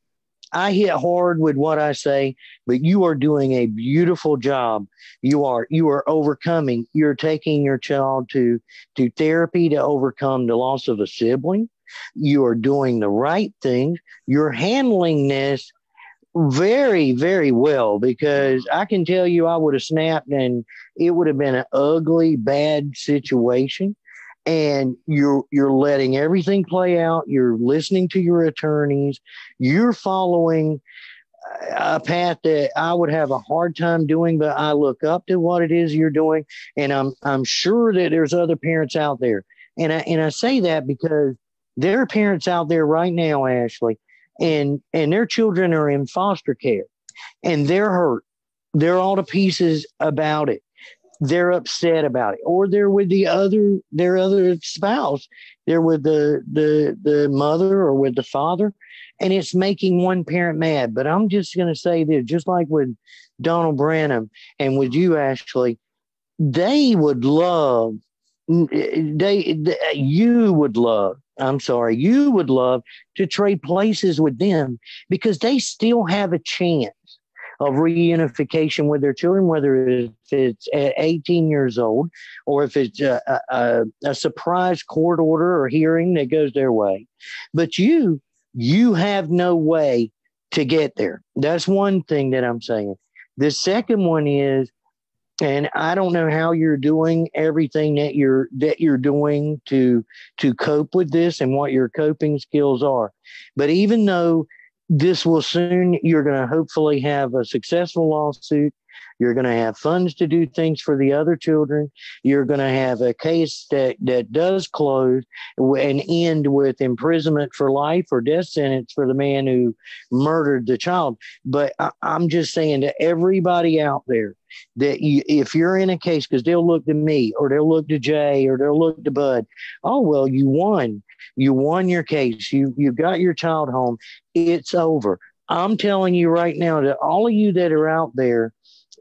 I hit hard with what I say, but you are doing a beautiful job. You are overcoming. You're taking your child to therapy to overcome the loss of a sibling. You are doing the right things. You're handling this very, very well, because I can tell you I would have snapped and it would have been an ugly, bad situation. And you're letting everything play out. You're listening to your attorneys. You're following a path that I would have a hard time doing, but I look up to what it is you're doing. And I'm sure that there's other parents out there. And I say that because there are parents out there right now, Ashly, and their children are in foster care, and they're hurt. They're all to pieces about it. They're upset about it, or they're with their other spouse. They're with the mother or with the father, and it's making one parent mad. But I'm just going to say this, just like with Donald Branham and with you, Ashly, you would love to trade places with them, because they still have a chance of reunification with their children, whether it's at 18 years old or if it's a surprise court order or hearing that goes their way. But you have no way to get there. That's one thing that I'm saying. The second one is, and I don't know how you're doing everything that you're doing to cope with this and what your coping skills are. But even though this will soon, you're going to hopefully have a successful lawsuit You're going to have funds to do things for the other children. You're going to have a case that does close and end with imprisonment for life or death sentence for the man who murdered the child. But I'm just saying to everybody out there that if you're in a case, because they'll look to me or they'll look to Jay or they'll look to Bud, oh, well, you won. You won your case. You got your child home. It's over. I'm telling you right now that all of you that are out there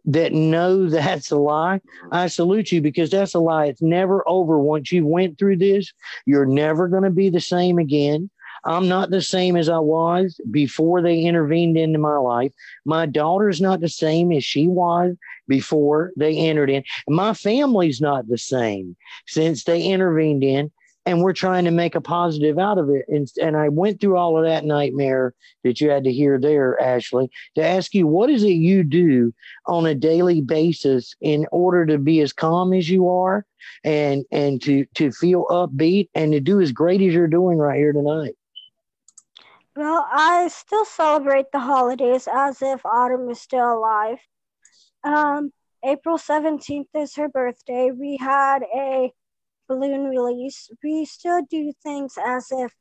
that know that's a lie, I salute you, because that's a lie. It's never over. Once you went through this, you're never going to be the same again. I'm not the same as I was before they intervened into my life. My daughter's not the same as she was before they entered in. My family's not the same since they intervened in. And we're trying to make a positive out of it. And I went through all of that nightmare that you had to hear there, Ashly, to ask you, what is it you do on a daily basis in order to be as calm as you are and to feel upbeat and to do as great as you're doing right here tonight? Well, I still celebrate the holidays as if Autumn is still alive. April 17th is her birthday. We had a balloon release. We still do things as if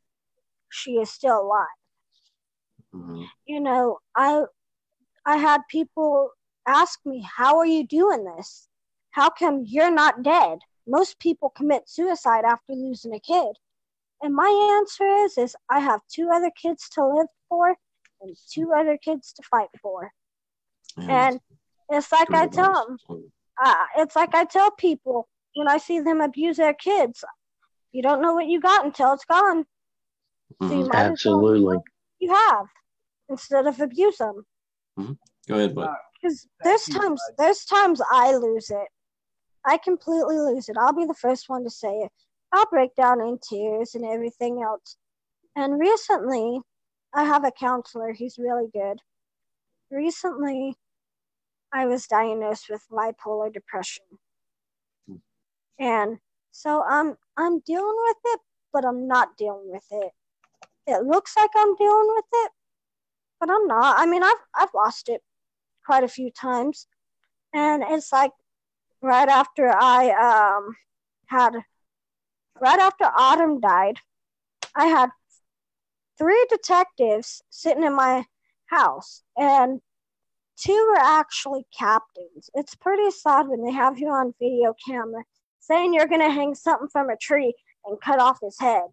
she is still alive. Mm-hmm. You know, I had people ask me, how are you doing this? How come you're not dead? Most people commit suicide after losing a kid. And my answer is I have 2 other kids to live for and 2 other kids to fight for. And it's like I tell them, it's like I tell people when I see them abuse their kids, you don't know what you got until it's gone. So you might absolutely as well you have instead of abuse them. Mm-hmm. Go ahead, bud. Because there's times I lose it. I completely lose it. I'll be the first one to say it. I'll break down in tears and everything else. And recently, I have a counselor. He's really good. Recently, I was diagnosed with bipolar depression. And so I'm dealing with it, but I'm not dealing with it. It looks like I'm dealing with it, but I'm not. I mean, I've lost it quite a few times. And it's like right after Autumn died, I had 3 detectives sitting in my house, and 2 were actually captains. It's pretty sad when they have you on video camera saying you're going to hang something from a tree and cut off his head.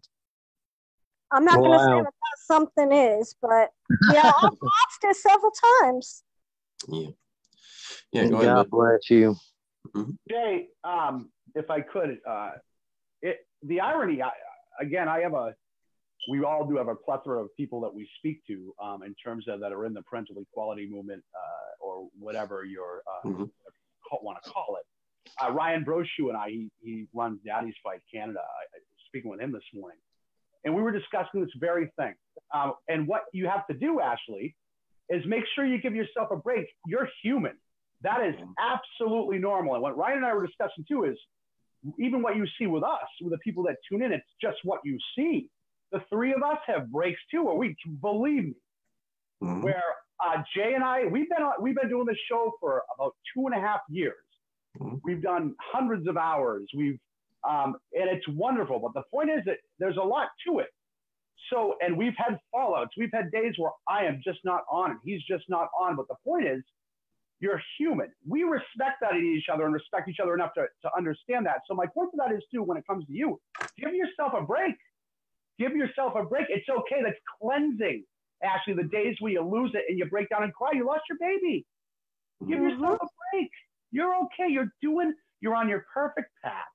I'm not going to say what that something is, but yeah, I've watched it several times. Yeah, go ahead. God bless you. Mm-hmm. Jay, if I could, the irony, we all do have a plethora of people that we speak to in terms of that are in the parental equality movement or whatever you're want to call it. Ryan Brochu and I, he runs Daddy's Fight Canada. I was speaking with him this morning, and we were discussing this very thing. And what you have to do, Ashly, is make sure you give yourself a break. You're human. That is absolutely normal. And what Ryan and I were discussing too is even what you see with us, with the people that tune in, it's just what you see. The 3 of us have breaks too, or we believe me. Mm-hmm. Where Jay and I, we've been doing this show for about 2.5 years. Mm-hmm. We've done hundreds of hours. And it's wonderful. But the point is that there's a lot to it. So, and we've had fallouts. We've had days where I am just not on and he's just not on. But the point is, you're human. We respect that in each other and respect each other enough to understand that. So my point to that is too, when it comes to you, give yourself a break. Give yourself a break. It's okay. That's cleansing. Ashly, the days where you lose it and you break down and cry, you lost your baby. Give yourself a break. You're okay. You're on your perfect path.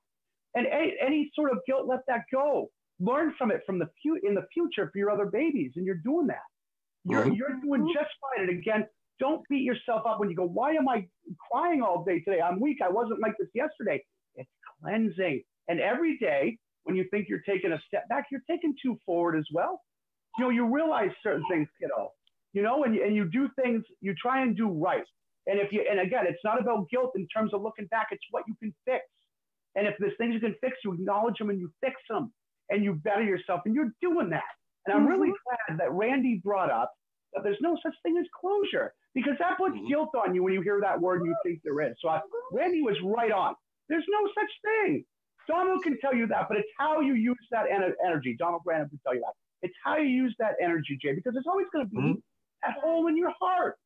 And any sort of guilt, let that go. Learn from it in the future for your other babies. And you're doing that. You're doing just fine. And again, don't beat yourself up when you go, why am I crying all day today? I'm weak. I wasn't like this yesterday. It's cleansing. And every day when you think you're taking a step back, you're taking 2 forward as well. You know, you realize certain things, kiddo, you know, and you do things, you try and do right. And again, it's not about guilt in terms of looking back. It's what you can fix. And if there's things you can fix, you acknowledge them and you fix them and you better yourself, and you're doing that. And I'm really glad that Randy brought up that there's no such thing as closure, because that puts guilt on you when you hear that word and you think there is. So Randy was right on. There's no such thing. Donald can tell you that, but it's how you use that energy. Donald Brandon can tell you that. It's how you use that energy, Jay, because it's always going to be that hole in your heart.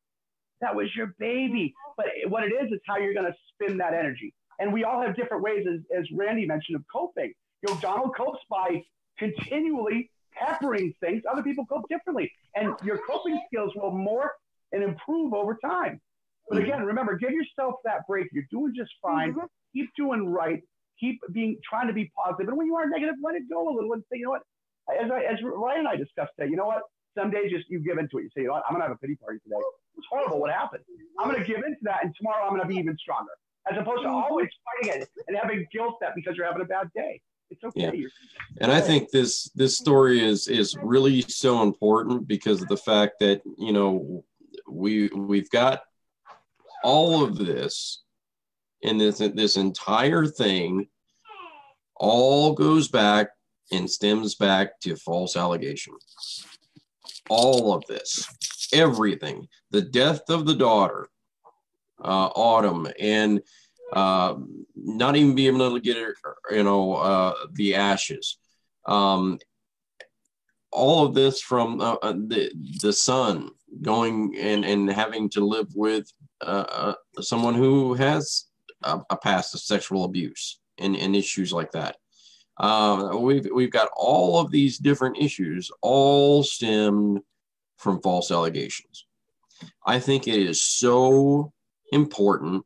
That was your baby. But what it is how you're going to spin that energy. And we all have different ways, as Randy mentioned, of coping. You know, Donald copes by continually peppering things. Other people cope differently. And your coping skills will morph and improve over time. But again, remember, give yourself that break. You're doing just fine. Keep doing right. Keep trying to be positive. And when you are negative, let it go a little and say, you know what, as Ryan and I discussed today, you know what, some days you give into it. You say, you know what, I'm going to have a pity party today. It's horrible what happened. I'm going to give into that, and tomorrow I'm going to be even stronger. As opposed to always fighting it and having guilt that because you're having a bad day. It's okay. Yeah. And I think this story is really so important because of the fact that, you know, we've got all of this, and this entire thing all goes back and stems back to false allegations. All of this, everything, the death of the daughter, Autumn, and not even being able to get her, you know, the ashes. All of this from the son going and having to live with someone who has a past of sexual abuse and issues like that. We've got all of these different issues, all stemmed from false allegations. I think it is so important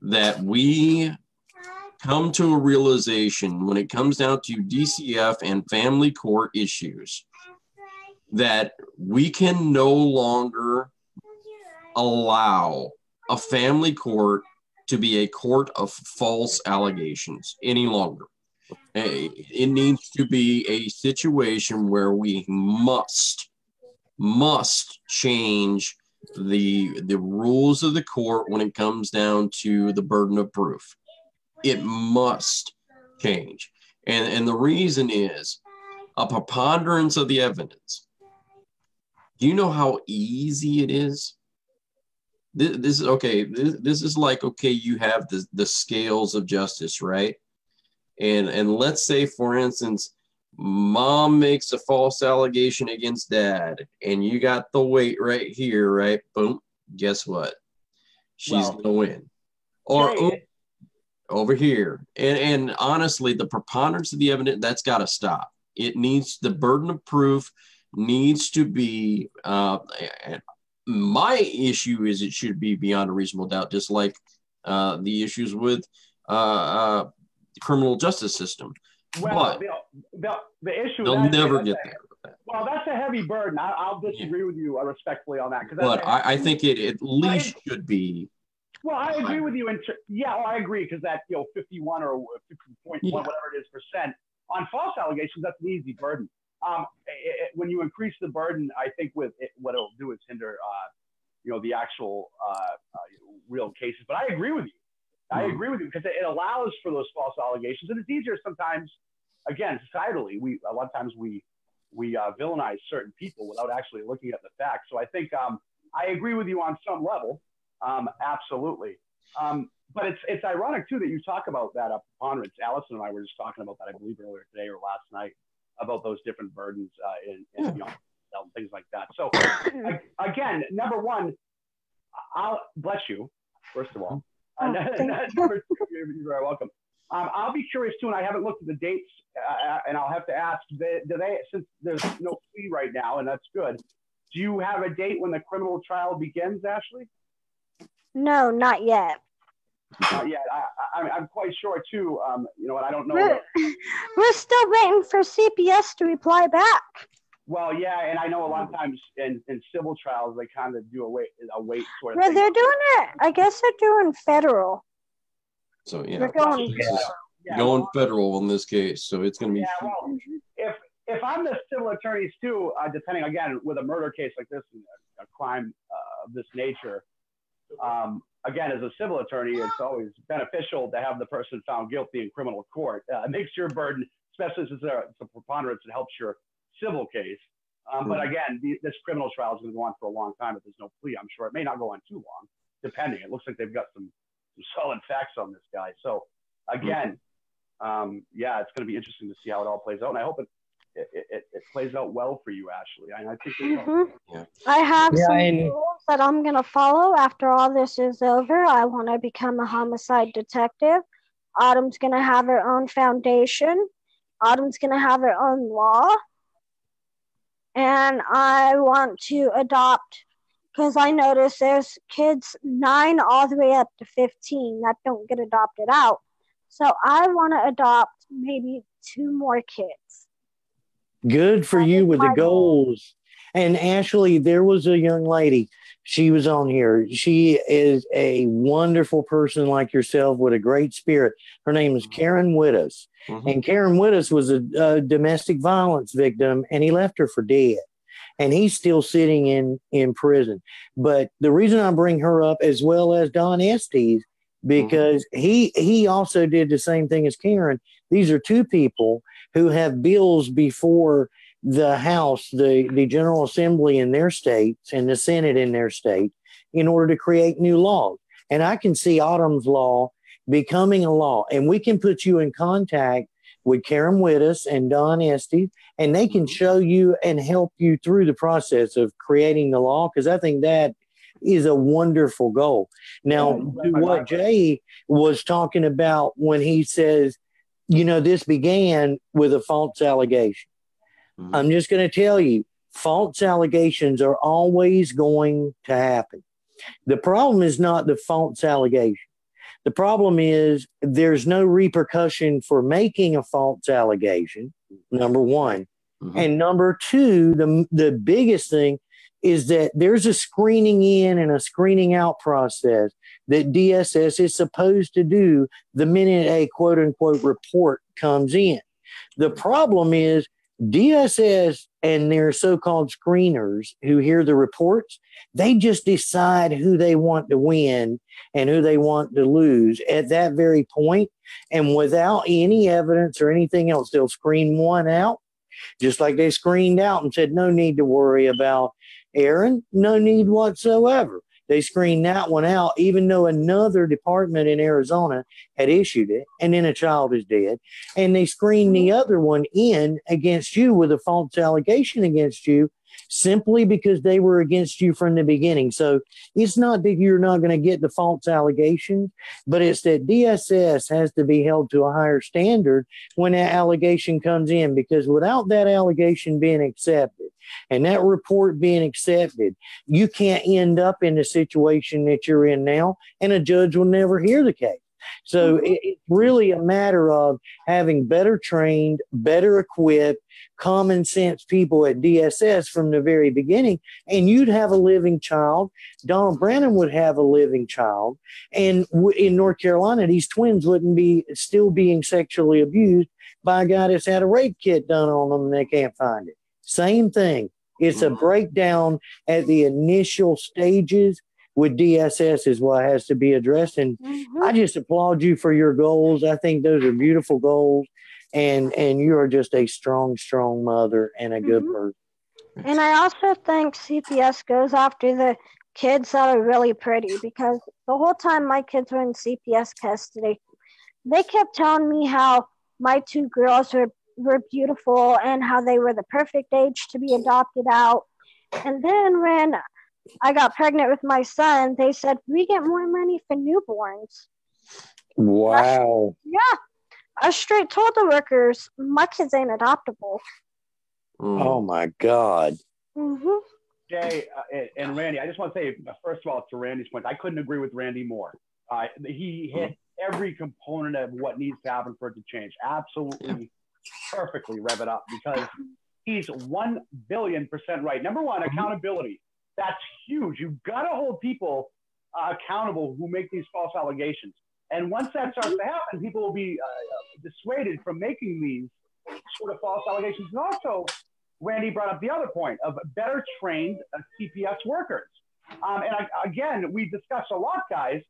that we come to a realization when it comes down to DCF and family court issues that we can no longer allow a family court to be a court of false allegations any longer. It needs to be a situation where we must change the rules of the court when it comes down to the burden of proof. It must change. And the reason is a preponderance of the evidence. Do you know how easy it is? This is okay. This is like, okay, you have the scales of justice, right? And let's say, for instance, mom makes a false allegation against dad, and you got the weight right here, right? Boom. Guess what? She's gonna win. Or over here. And honestly, the preponderance of the evidence, that's got to stop. It needs, the burden of proof needs to be, my issue is it should be beyond a reasonable doubt, just like the issues with the criminal justice system. Well, the issue they'll never get there. Well, that's a heavy burden. I'll disagree with you respectfully on that. But I think it at least should be. Well, I agree with you. I agree, because that 51 or 50.1 whatever it is percent on false allegations, that's an easy burden. When you increase the burden, I think what it'll do is hinder the actual real cases. But I agree with you. I agree with you, because it allows for those false allegations, and it's easier sometimes. Again, societally, a lot of times we villainize certain people without actually looking at the facts. So I think I agree with you on some level. Absolutely. But it's ironic too that you talk about that preponderance. Allison and I were just talking about that, I believe, earlier today or last night, about those different burdens and things like that. So again, number one, I'll bless you, first of all. Number two, you're very welcome. I'll be curious too, and I haven't looked at the dates, and I'll have to ask, do they, since there's no plea right now, and that's good, do you have a date when the criminal trial begins, Ashly? No, not yet. Not yet. I'm quite sure too, and I don't know. We're still waiting for CPS to reply back. Well, yeah, and I know a lot of times in civil trials, they kind of do a wait sort of Well, thing. they're doing it. I guess they're doing federal. So yeah, they're going going federal in this case. So it's going to be. Yeah, well, if I'm the civil attorneys too, depending again with a murder case like this, a crime of this nature, again, as a civil attorney, it's always beneficial to have the person found guilty in criminal court. It makes your burden, especially since it's a preponderance, it helps your civil case. But again, this criminal trial is going to go on for a long time if there's no plea. I'm sure it may not go on too long, depending. It looks like they've got some solid facts on this guy. So again, yeah, it's going to be interesting to see how it all plays out. And I hope it plays out well for you, Ashly. I think it will. Yeah. I have some rules that I'm going to follow after all this is over. I want to become a homicide detective. Autumn's going to have her own foundation. Autumn's going to have her own law. And I want to adopt, because I notice there's kids 9 all the way up to 15 that don't get adopted out. So I want to adopt maybe 2 more kids. Good for you with the goals. And Ashly, there was a young lady. She was on here. She is a wonderful person like yourself with a great spirit. Her name is Karen Wittes. And Karen Wittes was a domestic violence victim, and he left her for dead. And he's still sitting in prison. But the reason I bring her up, as well as Don Estes, because he also did the same thing as Karen. These are 2 people who have bills before the House, the General Assembly in their states, and the Senate in their state, in order to create new laws. And I can see Autumn's law becoming a law. And we can put you in contact with Karen Wittes and Don Estes, and they can show you and help you through the process of creating the law, because I think that is a wonderful goal. Now, what Jay was talking about when he says, this began with a false allegation. I'm just going to tell you, false allegations are always going to happen. The problem is not the false allegation. The problem is there's no repercussion for making a false allegation, number one. And number two, the biggest thing is that there's a screening in and a screening out process that DSS is supposed to do the minute a quote unquote report comes in. The problem is DSS and their so-called screeners who hear the reports, they just decide who they want to win and who they want to lose at that very point. And without any evidence or anything else, they'll screen one out, just like they screened out and said, no need to worry about Aaron, no need whatsoever. They screened that one out, even though another department in Arizona had issued it, and then a child is dead. And they screened the other one in against you with a false allegation against you simply because they were against you from the beginning. So it's not that you're not going to get the false allegations, but it's that DSS has to be held to a higher standard when that allegation comes in, because without that allegation being accepted and that report being accepted, you can't end up in the situation that you're in now, and a judge will never hear the case. So it's really a matter of having better trained, better equipped, common sense people at DSS from the very beginning, and you'd have a living child. Donald Brannon would have a living child. And in North Carolina, these twins wouldn't be still being sexually abused by a guy that's had a rape kit done on them and they can't find it. Same thing. It's a breakdown at the initial stages with DSS is what has to be addressed. And I just applaud you for your goals. I think those are beautiful goals. And you are just a strong, strong mother and a good person. And I also think CPS goes after the kids that are really pretty, because the whole time my kids were in CPS custody, they kept telling me how my 2 girls were beautiful and how they were the perfect age to be adopted out. And then when I got pregnant with my son, they said, we get more money for newborns. Wow. I straight told the workers, my kids ain't adoptable. Oh, my God. Jay and Randy, I just want to say, first of all, to Randy's point, I couldn't agree with Randy more. He hit every component of what needs to happen for it to change. Absolutely, perfectly rev it up, because he's 1 billion% right. Number one, accountability. That's huge. You've got to hold people accountable who make these false allegations. And once that starts to happen, people will be dissuaded from making these sort of false allegations. And also, Randy brought up the other point of better trained CPS workers. Again, we discuss a lot, guys,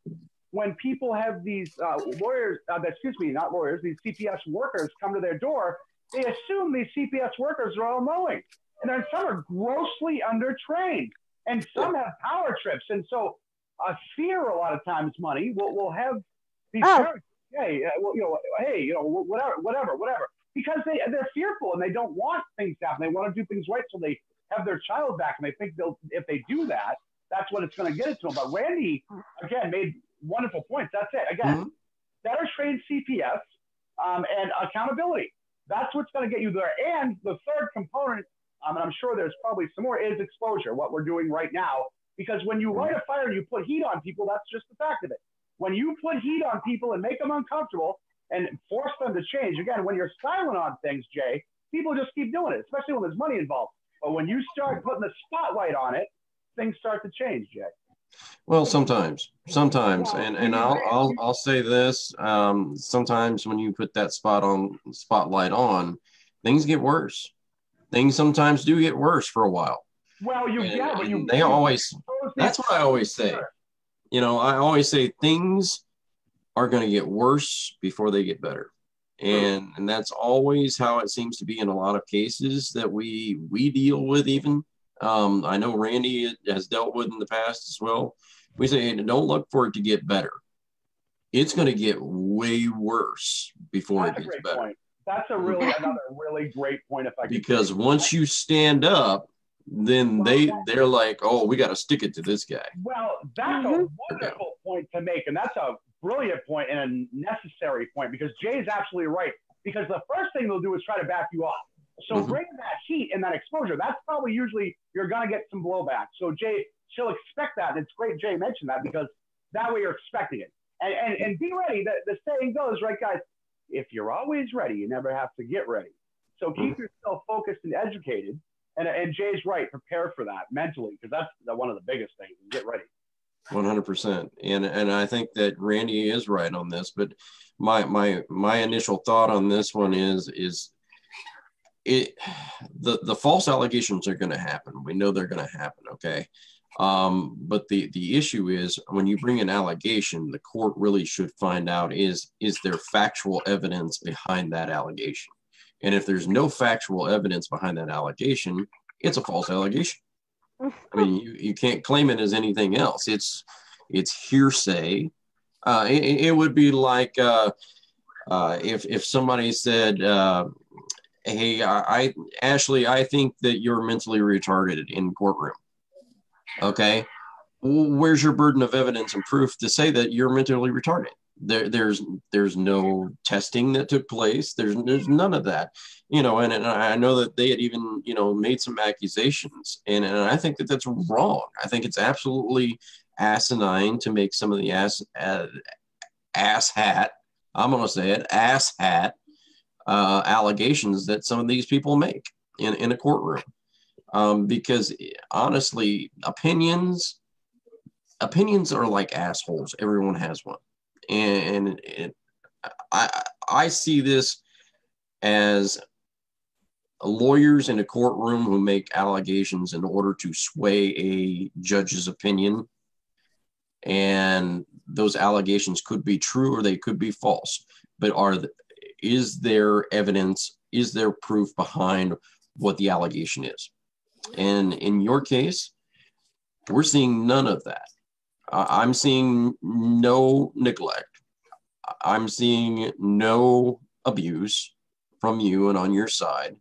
when people have these these CPS workers come to their door, they assume these CPS workers are all knowing. and then some are grossly undertrained, and some have power trips. And so fear a lot of times, money will have these parents, hey, whatever, because they're fearful and they don't want things to happen. They want to do things right so they have their child back, and they think if they do that, that's what it's going to get it to them. But Randy, again, made wonderful points. That's it. Again, better trained CPS and accountability. That's what's going to get you there. And the third component, and I'm sure there's probably some more, is exposure, what we're doing right now. Because when you light a fire and you put heat on people, that's just the fact of it. When you put heat on people and make them uncomfortable and force them to change, again, when you're silent on things, Jay, people just keep doing it, especially when there's money involved. But when you start putting the spotlight on it, things start to change, Jay. Well, sometimes, and I'll say this: sometimes when you put that spotlight on, things get worse. Things sometimes do get worse for a while. Well, that's what I always say. You know, I always say things are going to get worse before they get better. And that's always how it seems to be in a lot of cases that we deal with even. I know Randy has dealt with in the past as well. We say, hey, don't look for it to get better. It's going to get way worse before it gets better. Point. That's another really great point. Because once you stand up, then they're like, oh, we got to stick it to this guy. Well, that's a wonderful point to make, and that's a brilliant point and a necessary point, because Jay's absolutely right. Because the first thing they'll do is try to back you off. So bringing that heat and that exposure, that's probably usually you're going to get some blowback. So Jay, she'll expect that, and it's great Jay mentioned that, because that way you're expecting it. And be ready. The saying goes, right, guys, if you're always ready, you never have to get ready. So keep yourself focused and educated. And Jay's right. Prepare for that mentally, because that's one of the biggest things. Get ready. 100%. And I think that Randy is right on this. But my initial thought on this one is the false allegations are going to happen. We know they're going to happen. Okay. But the issue is when you bring an allegation, the court really should find out is there factual evidence behind that allegation. And if there's no factual evidence behind that allegation, it's a false allegation. I mean, you can't claim it as anything else. It's hearsay. It would be like if somebody said, hey, Ashly, I think that you're mentally retarded in courtroom. Okay. Where's your burden of evidence and proof to say that you're mentally retarded? There's no testing that took place. There's none of that, and I know that they had even, made some accusations, and I think that that's wrong. I think it's absolutely asinine to make some of the ass hat allegations that some of these people make in a courtroom. Because honestly, opinions are like assholes. Everyone has one. And I see this as lawyers in a courtroom who make allegations in order to sway a judge's opinion. And those allegations could be true or they could be false. But is there evidence? Is there proof behind what the allegation is? And in your case, we're seeing none of that. I'm seeing no neglect. I'm seeing no abuse from you and on your side.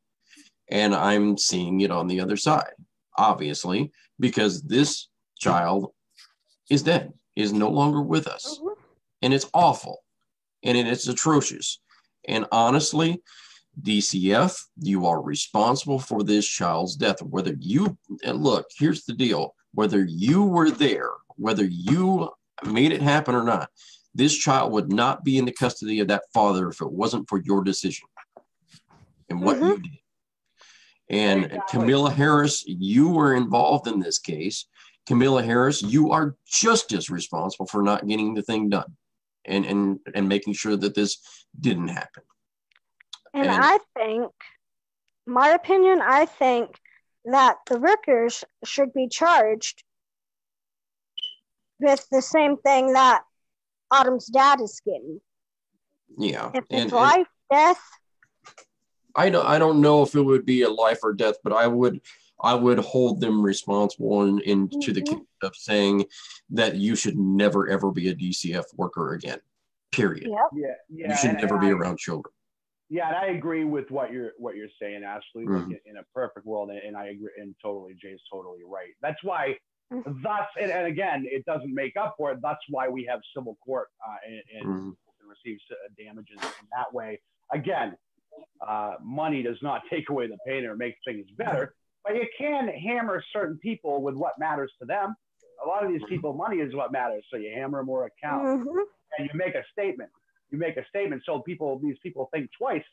And I'm seeing it on the other side, obviously, because this child is dead, is no longer with us. And it's awful. And it's atrocious. And honestly, DCF, you are responsible for this child's death. Look, here's the deal. Whether you were there, whether you made it happen or not, this child would not be in the custody of that father if it wasn't for your decision and what you did. And exactly. Camilla Harris, you were involved in this case. Camilla Harris, you are just as responsible for not getting the thing done and making sure that this didn't happen. And I think, my opinion, I think that the Rickers should be charged with the same thing that Autumn's dad is getting. Yeah. If it's life, death, I don't know if it would be a life or death, but I would hold them responsible to the case of saying that you should never ever be a DCF worker again. Period. Yep. Yeah. You should never be around children. Yeah, and I agree with what you're saying, Ashley. Mm-hmm. Like in a perfect world, and I agree, and totally, Jay's totally right. That's why, thus, and again, it doesn't make up for it. That's why we have civil court and people can receive damages in that way. Again, money does not take away the pain or make things better, but you can hammer certain people with what matters to them. A lot of these people, money is what matters, so you hammer more accounts and you make a statement. So these people think twice.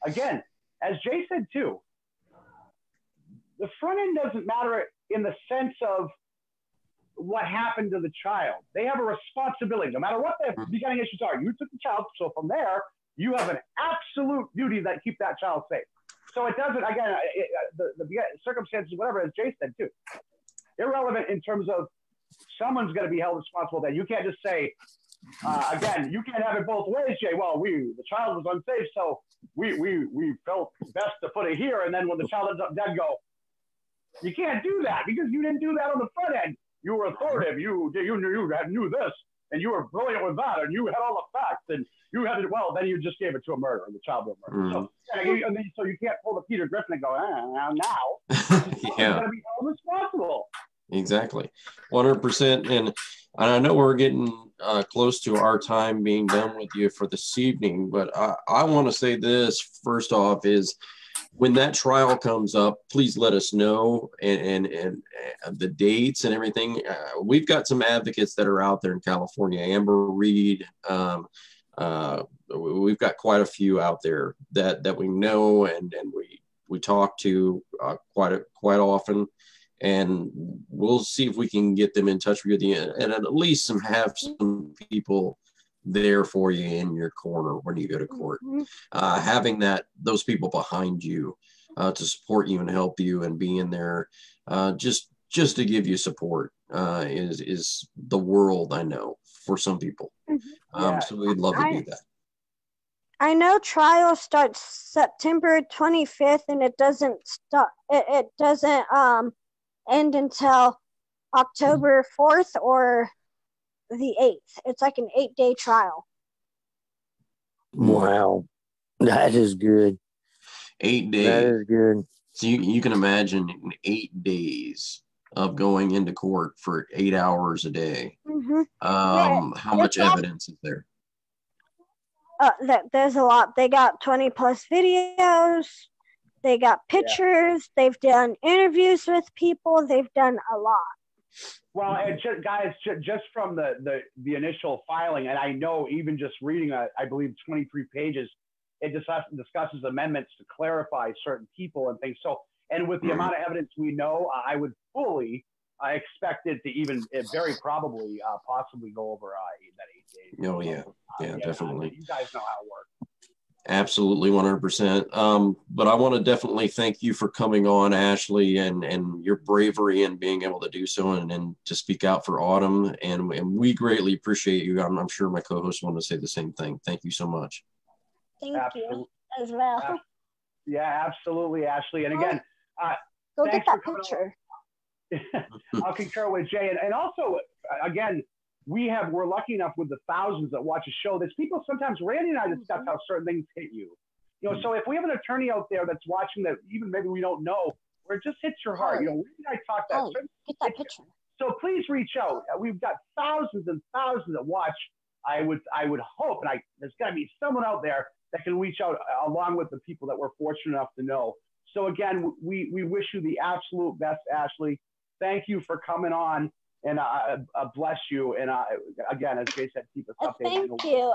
Again, as Jay said too, the front end doesn't matter in the sense of what happened to the child. They have a responsibility, no matter what the beginning issues are. You took the child, so from there, you have an absolute duty that keep that child safe. So it doesn't, again, the circumstances, whatever, as Jay said too, irrelevant in terms of someone's going to be held responsible. That you can't just say, again, you can't have it both ways, Jay. Well, the child was unsafe, so we felt best to put it here, and then when the child ends up dead, go. You can't do that because you didn't do that on the front end. You were authoritative. You knew this, and you were brilliant with that, and you had all the facts, and you had it. Well, then you just gave it to a murderer, and the child was murdered. So you can't pull the Peter Griffin and go, now. Yeah. Going to be held responsible. Exactly, 100%. And I know we're getting close to our time being done with you for this evening, but I want to say this first off is when that trial comes up, please let us know and the dates and everything. We've got some advocates that are out there in California, Amber Reed. We've got quite a few out there that we know and we talk to quite often. And we'll see if we can get them in touch with you and at least have some people there for you in your corner when you go to court. Having those people behind you to support you and help you and be in there just to give you support is the world, I know, for some people. So we'd love to do that. I know trial starts September 25th and it doesn't start. It doesn't end until October 4th or the 8th. It's like an 8-day trial. Wow. That is good. 8 days. That is good. So you can imagine 8 days of going into court for 8 hours a day. How much evidence is there? There's a lot. They got 20 plus videos. They got pictures. Yeah. They've done interviews with people. They've done a lot. Well, and guys, just from the initial filing, and I know even just reading, I believe, 23 pages, it discusses amendments to clarify certain people and things. So, and with the amount of evidence we know, I would fully expect it to even very probably possibly go over that 8 days. Oh, yeah, definitely. You guys know how it works. Absolutely, 100%. But I want to definitely thank you for coming on, Ashley, and your bravery and being able to do so and to speak out for Autumn. And we greatly appreciate you. I'm sure my co-hosts want to say the same thing. Thank you so much. Thank you as well. Yeah, absolutely, Ashley. And again, go get that picture. I'll concur with Jay. And also, again, we're lucky enough with the thousands that watch a show. There's people sometimes, Randy and I discuss how certain things hit you. So if we have an attorney out there that's watching that even maybe we don't know, where it just hits your heart, Randy and I talk that. Get that picture. So please reach out. We've got thousands and thousands that watch. I would hope, and there's got to be someone out there that can reach out along with the people that we're fortunate enough to know. So again, we wish you the absolute best, Ashley. Thank you for coming on. And bless you. And again, as Jay said, keep us updated. Thank you.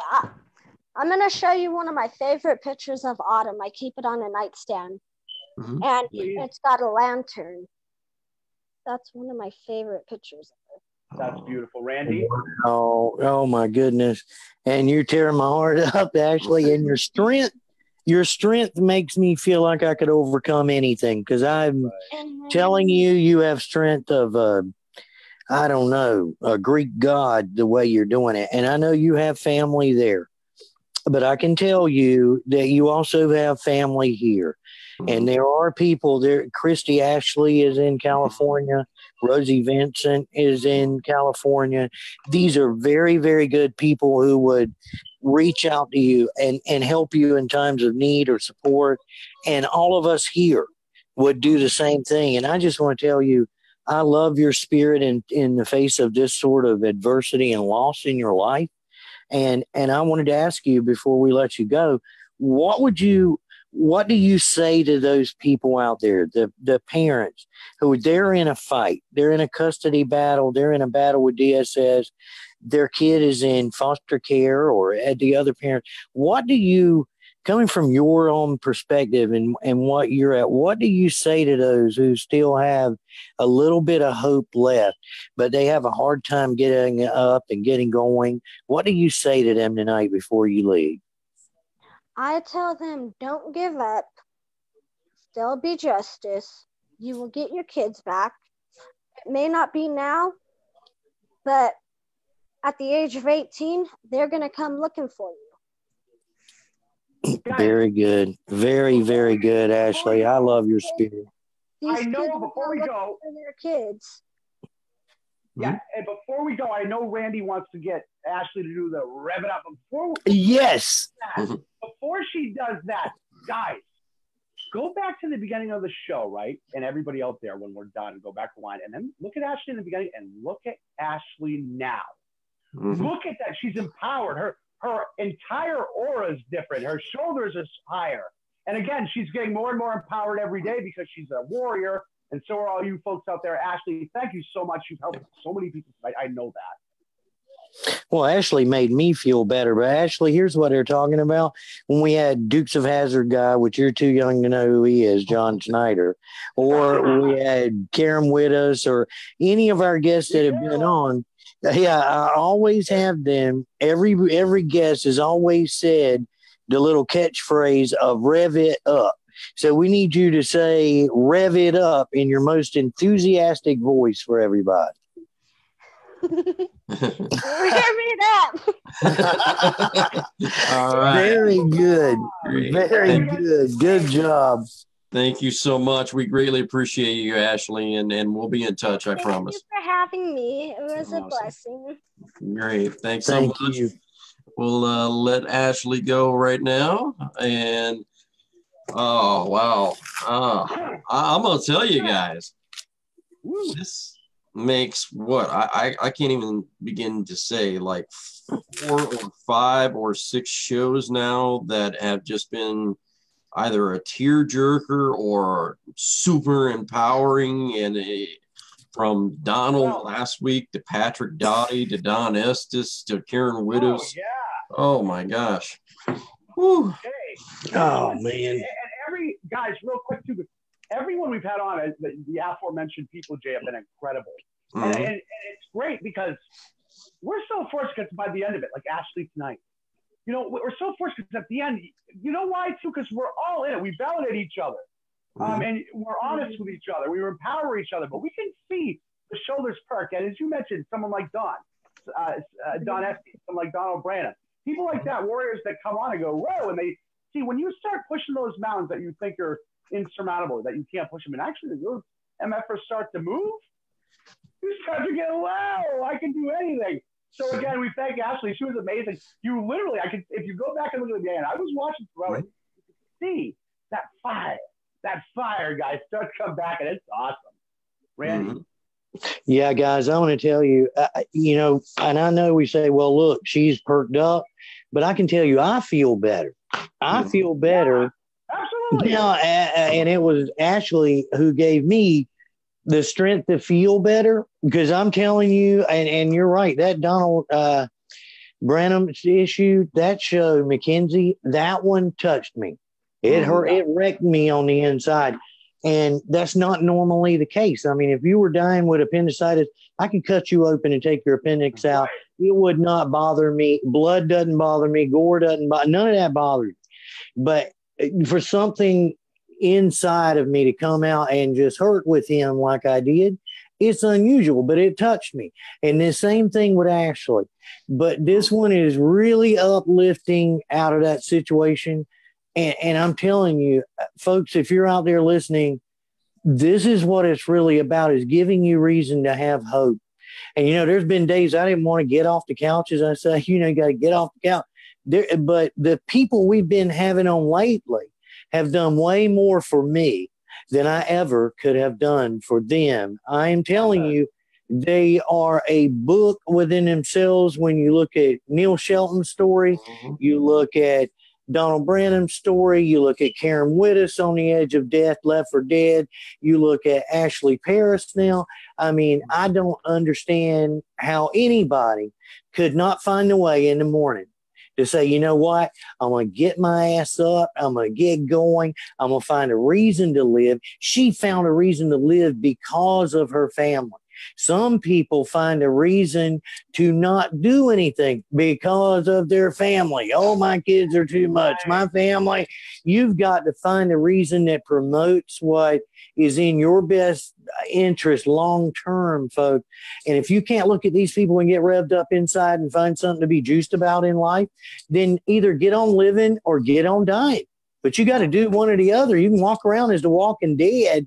I'm going to show you one of my favorite pictures of Autumn. I keep it on a nightstand. And it's got a lantern. That's one of my favorite pictures of her. That's beautiful. Randy? Oh my goodness. And you're tearing my heart up, Ashley. And your strength makes me feel like I could overcome anything because I'm telling you have strength of I don't know, a Greek god, the way you're doing it. And I know you have family there. But I can tell you that you also have family here. And there are people there. Christy Ashley is in California. Rosie Vincent is in California. These are very, very good people who would reach out to you and help you in times of need or support. And all of us here would do the same thing. And I just want to tell you, I love your spirit in the face of this sort of adversity and loss in your life. And I wanted to ask you before we let you go, what do you say to those people out there, the parents who they're in a fight, they're in a custody battle, they're in a battle with DSS, their kid is in foster care or at the other parent. What do you, coming from your own perspective and what you're at, what do you say to those who still have a little bit of hope left, but they have a hard time getting up and getting going? What do you say to them tonight before you leave? I tell them, don't give up. There'll be justice. You will get your kids back. It may not be now, but at the age of 18, they're going to come looking for you. Very good. Very, very good, Ashley. I love your spirit. These I know kids before are we looking go, for their kids. yeah, and before we go, I know Randy wants to get Ashley to do the rev it up. Yes. Before she does that, guys, go back to the beginning of the show, right? And everybody out there, when we're done, go back to line and then look at Ashley in the beginning and look at Ashley now. Look at that. She's empowered. Her entire aura is different. Her shoulders are higher. And again, she's getting more and more empowered every day because she's a warrior. And so are all you folks out there. Ashley, thank you so much. You've helped so many people tonight. I know that. Well, Ashley made me feel better. But Ashley, here's what they're talking about. When we had Dukes of Hazzard guy, which you're too young to know who he is, John Schneider, or we had Karen Wittes or any of our guests that have been on. Yeah, I always have them. Every guest has always said the little catchphrase of rev it up. So we need you to say rev it up in your most enthusiastic voice for everybody. Rev it up. All right. Very good. Great. Very good. Good job. Thank you so much. We greatly appreciate you, Ashley, and we'll be in touch, I promise. Thank you for having me. It was Awesome. a blessing. Great. Thanks so Thank much. you. We'll let Ashley go right now. And, oh, wow. I'm going to tell you guys, this makes what? I can't even begin to say, like 4 or 5 or 6 shows now that have just been either a tearjerker or super empowering. And from Donald last week to Patrick Doughty to Don Estes to Karen Wittes. Oh, yeah. Oh my gosh. Whew. Okay. Oh, man. And guys, real quick too, everyone we've had on, the aforementioned people, Jay, have been incredible. And it's great because we're so fortunate by the end of it, like Ashley tonight. You know, we're so fortunate at the end. You know why, too? Because we're all in it. We validate each other. And we're honest with each other. We empower each other. But we can see the shoulders perk. And as you mentioned, someone like Don Estes, someone like Donald Brannon, people like that, warriors that come on and go, whoa, and they see when you start pushing those mountains that you think are insurmountable, that you can't push them, and actually those MFers start to move, you start to get, wow, I can do anything. So again, we thank Ashley. She was amazing. You literally, if you go back and look at the game, I was watching throughout it, you can see that fire, guys, start to come back, and it's awesome. Randy. Yeah, guys, I want to tell you, you know, and I know we say, well, look, she's perked up, but I can tell you, I feel better. I feel better. Yeah, absolutely. Now, and it was Ashley who gave me the strength to feel better, because I'm telling you, and you're right, that Donald Branham issue, that show, Mackenzie, that one touched me. It hurt, it wrecked me on the inside. And that's not normally the case. I mean, if you were dying with appendicitis, I could cut you open and take your appendix out. It would not bother me. Blood doesn't bother me. Gore doesn't bother. None of that bothers me. But for something inside of me to come out and just hurt with him like I did, It's unusual, but it touched me. And the same thing with Ashley. But this one is really uplifting out of that situation. And I'm telling you, folks, if you're out there listening, this is what it's really about, is giving you reason to have hope. And, there's been days I didn't want to get off the couch, as I say, you got to get off the couch. But the people we've been having on lately have done way more for me than I ever could have done for them. I am telling you, they are a book within themselves. When you look at Neil Shelton's story, you look at Donald Branham's story, you look at Karen Wittes on the edge of death, left for dead, you look at Ashly Parrish now. I mean, I don't understand how anybody could not find a way in the morning to say, you know what, I'm going to get my ass up, I'm going to get going, I'm going to find a reason to live. She found a reason to live because of her family. Some people find a reason to not do anything because of their family. Oh, my kids are too much. My family. You've got to find a reason that promotes what is in your best interest long term, folks. And if you can't look at these people and get revved up inside and find something to be juiced about in life, then either get on living or get on dying. But you got to do one or the other. You can walk around as the walking dead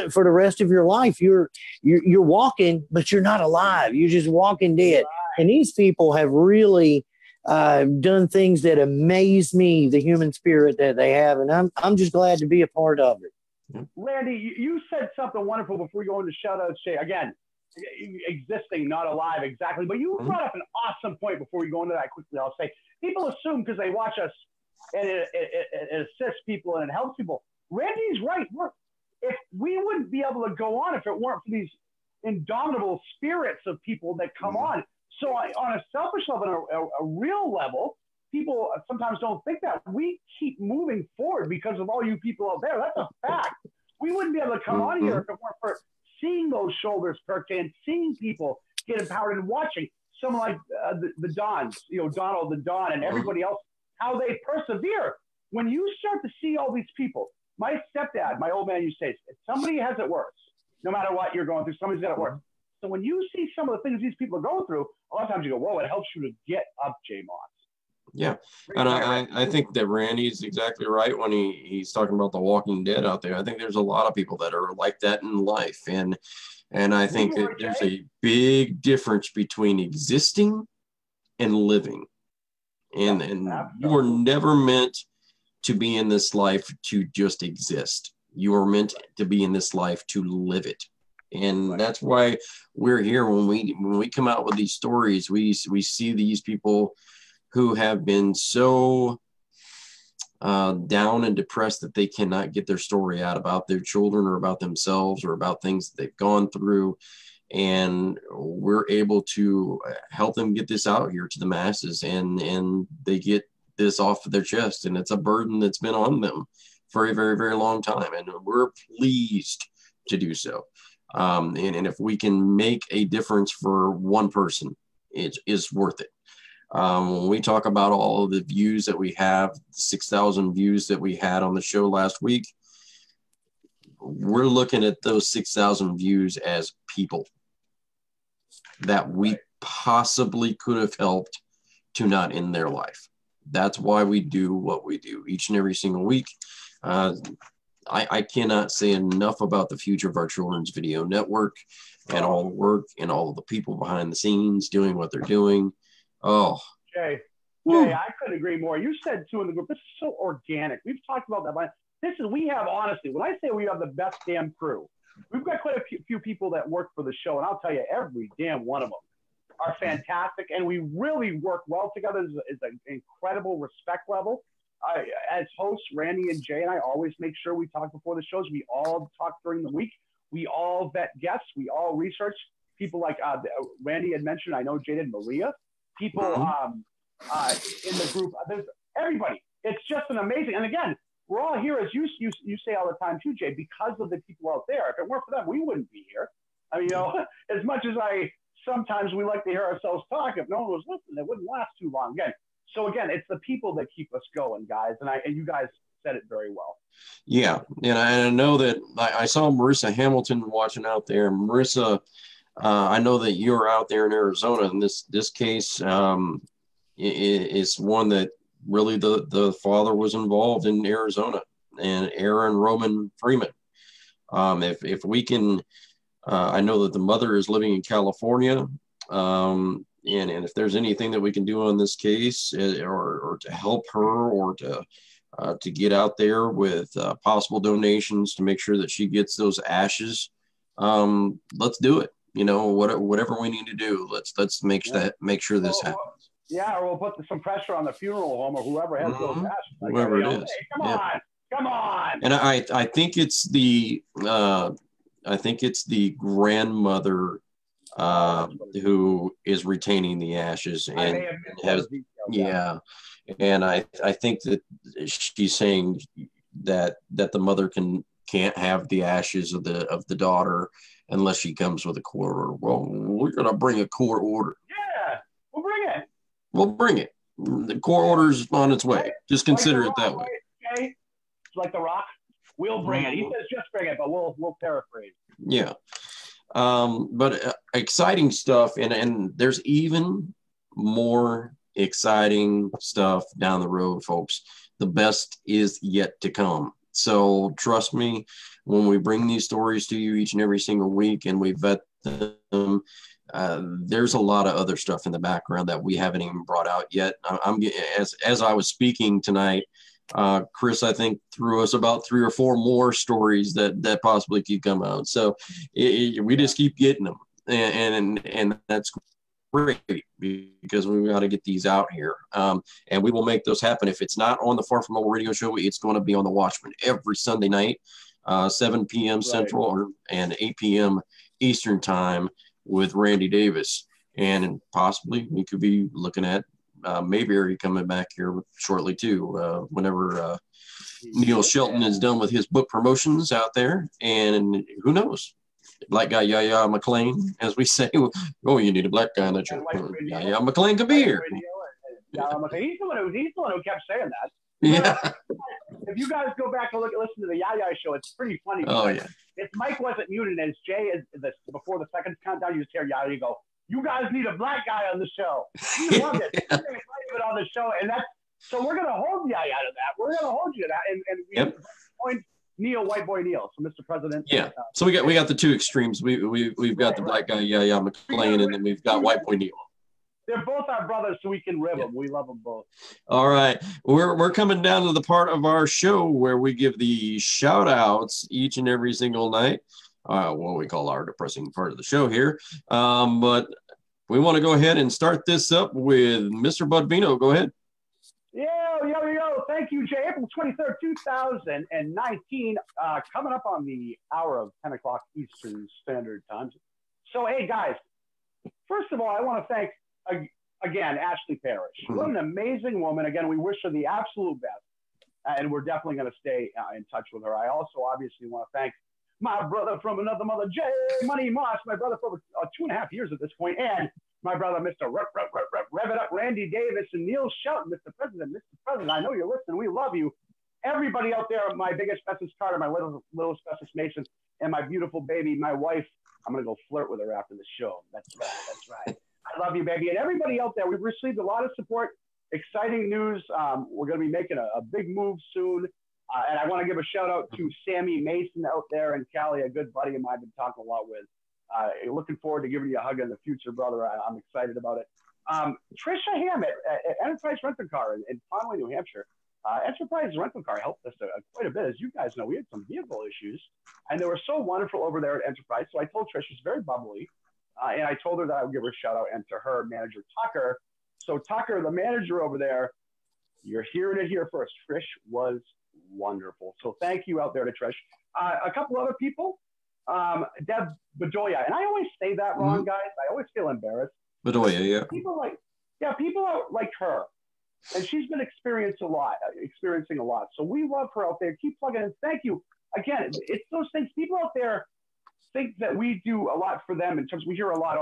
for the rest of your life. You're walking, but you're not alive. You're just walking dead. And these people have really done things that amaze me, the human spirit that they have. And I'm just glad to be a part of it. Randy, you said something wonderful before we go into shout-outs. Again, existing, not alive, exactly. But you brought up an awesome point before we go into that quickly. I'll say people assume because they watch us and it assists people and it helps people. Randy's right. If we wouldn't be able to go on if it weren't for these indomitable spirits of people that come on. So on a selfish level, a real level, people sometimes don't think that. We keep moving forward because of all you people out there. That's a fact. We wouldn't be able to come on here if it weren't for seeing those shoulders perked and seeing people get empowered and watching someone like the Dons, Donald the Don and everybody else, how they persevere. When you start to see all these people, my stepdad, my old man used to say, somebody has it worse. No matter what you're going through, somebody's got it worse. So when you see some of the things these people are going through, a lot of times you go, whoa, it helps you to get up, J-Moss. Yeah, and I think that Randy's exactly right when he's talking about the Walking Dead out there. I think there's a lot of people that are like that in life, and I think that there's a big difference between existing and living. And you were never meant to be in this life to just exist. You are meant to be in this life to live it. And that's why we're here. When we come out with these stories, we see these people who have been so down and depressed that they cannot get their story out about their children or about themselves or about things that they've gone through. And we're able to help them get this out here to the masses, and they get this off of their chest. And it's a burden that's been on them for a very, very long time. And we're pleased to do so. And if we can make a difference for one person, it is worth it. When we talk about all of the views that we have, 6,000 views that we had on the show last week, we're looking at those 6,000 views as people that we possibly could have helped to not end their life. That's why we do what we do each and every single week. I cannot say enough about the future of our Children's Video Network and all the work and all of the people behind the scenes doing what they're doing. Oh, Jay, I couldn't agree more. You said too in the group, this is so organic. We've talked about that, but we have, honestly, when I say we have the best damn crew, we've got quite a few people that work for the show, and I'll tell you, every damn one of them are fantastic, and we really work well together. It's an incredible respect level. As hosts, Randy and Jay and I always make sure we talk before the shows. We all talk during the week. We all vet guests. We all research people like Randy had mentioned. I know Jay and Maria. People in the group. There's everybody. It's just an amazing. And again, we're all here, as you say all the time too, Jay, because of the people out there. If it weren't for them, we wouldn't be here. I mean, as much as sometimes we like to hear ourselves talk, if no one was listening, it wouldn't last too long. Again, it's the people that keep us going, guys. And you guys said it very well. Yeah, and I know that I saw Marissa Hamilton watching out there. Marissa, I know that you're out there in Arizona, and this case is one that really the father was involved in Arizona, and Aaron Roman Freeman. If we can, I know that the mother is living in California, and if there's anything that we can do on this case, or to help her, or to get out there with possible donations to make sure that she gets those ashes, let's do it. Whatever we need to do, let's make sure this happens. Yeah, or we'll put some pressure on the fural home or whoever has those ashes. Whoever it is. Hey, come on. And I think it's the grandmother who is retaining the ashes, and and I think that she's saying that the mother can't have the ashes of the daughter unless she comes with a court order. Well, we're gonna bring a court order. Yeah, we'll bring it. We'll bring it. The court order's on its way. Just consider it that way. Okay? It's like The Rock. We'll bring it. He says just bring it, but we'll paraphrase. Yeah. But exciting stuff, and there's even more exciting stuff down the road, folks. The best is yet to come. So trust me, when we bring these stories to you each and every single week and we vet them, there's a lot of other stuff in the background that we haven't even brought out yet. As I was speaking tonight, Chris, I think, threw us about 3 or 4 more stories that possibly could come out. So we just keep getting them, and that's great, because we got to get these out here, and we will make those happen. If it's not on the Far From Home radio show, it's going to be on the Watchman every Sunday night, 7 p.m. Central and 8 p.m. Eastern time with Randy Davis, and possibly we could be looking at Mayberry coming back here shortly too, whenever Neil Shelton is done with his book promotions out there. And who knows, black guy Yahya McClain, as we say. Oh, you need a black guy on that show. Yahya McClain could be here. He's the one who kept saying that. Yeah. If you guys go back and listen to the Yahya show, it's pretty funny. Oh yeah. If Mike wasn't muted and Jay is before the second countdown, you just hear Yahya, you go, "You guys need a black guy on the show." We love it. We're going to on the show, and so we're going to hold Yahya to that. We're going to hold you to that, and we point Neil, white boy Neil. So, Mr. President. Yeah. So we got the two extremes. We've got the black guy Yahya McClain, and then we've got white boy Neil. They're both our brothers, so we can rib them. We love them both. All right. We're coming down to the part of our show where we give the shout outs each and every single night. What we call our depressing part of the show here. But we want to go ahead and start this up with Mr. Bud Vino. Go ahead. Yo. Thank you, Jay. April 23rd, 2019, coming up on the hour of 10 o'clock Eastern Standard Time. So, hey, guys, first of all, I want to thank, again, Ashly Parrish. What an amazing woman. Again, we wish her the absolute best, and we're definitely going to stay in touch with her. I also obviously want to thank my brother from another mother, Jay Money Moss, my brother for 2.5 years at this point, and my brother, Mr. Rev It Up, Randy Davis, and Neil Shelton, Mr. President, I know you're listening. We love you. Everybody out there, my biggest bestest Carter, my little bestest Mason, and my beautiful baby, my wife. I'm going to go flirt with her after the show. That's right. I love you, baby. And everybody out there, we've received a lot of support, exciting news. We're going to be making a big move soon. And I want to give a shout out to Sammy Mason out there in Cali, a good buddy of mine I've been talking a lot with. Looking forward to giving you a hug in the future, brother. I'm excited about it. Trisha Hammett at Enterprise Rental Car in Conway, New Hampshire. Enterprise Rental Car helped us quite a bit. As you guys know, we had some vehicle issues, and they were so wonderful over there at Enterprise. So I told Trish, she's very bubbly, and I told her that I would give her a shout out, and to her manager, Tucker. So Tucker, the manager over there, you're hearing it here first. Trish was wonderful. So thank you out there to Trish. A couple other people, Deb Bedoya, and I always say that wrong, guys. I always feel embarrassed. Bedoya, yeah. People like her, and she's been experiencing a lot. So we love her out there. Keep plugging in. Thank you. Again, it's those things. People out there think that we do a lot for them in terms. We hear a lot,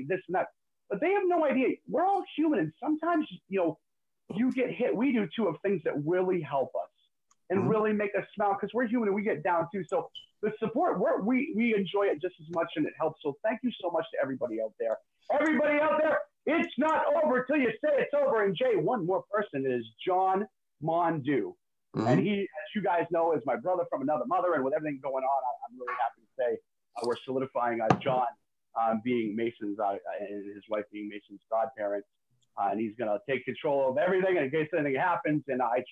this and that, but they have no idea. We're all human, and sometimes you get hit. We do too, of things that really help us. and really make us smile, because we're human and we get down too. So the support, we enjoy it just as much, and it helps. So thank you so much to everybody out there. Everybody out there, it's not over till you say it's over. And Jay, one more person is John Mondu. And he, as you guys know, is my brother from another mother. And with everything going on, I'm really happy to say we're solidifying John being Mason's and his wife being Mason's godparents. And he's going to take control of everything in case anything happens. And I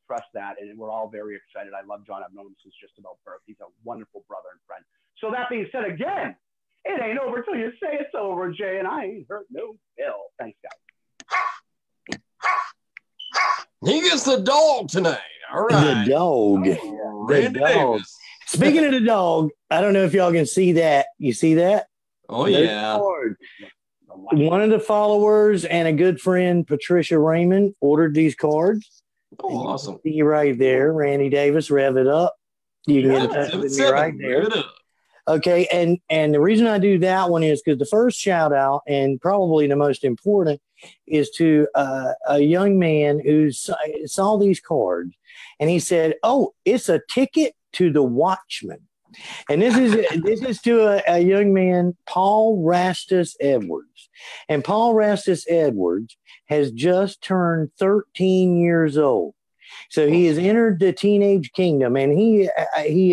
trust that. And we're all very excited. I love John. I've known him since just about birth. He's a wonderful brother and friend. So that being said, again, it ain't over till you say it's over, Jay. And I ain't hurt no bill. Thanks, guys. He gets the dog tonight. All right. The dog. Randy Davis. Speaking of the dog, I don't know if y'all can see that. You see that? Oh, There's yeah. One of the followers and a good friend, Patricia Raymond, ordered these cards. Oh, awesome. See you right there. Randy Davis, rev it up. You can get in touch with me right there. Rev it up. Okay, and the reason I do that one is because the first shout out, and probably the most important, is to a young man who saw these cards, and he said, "Oh, it's a ticket to the Watchman." And this is to a young man, Paul Rastus Edwards, and Paul Rastus Edwards has just turned 13 years old. So he has entered the teenage kingdom, and he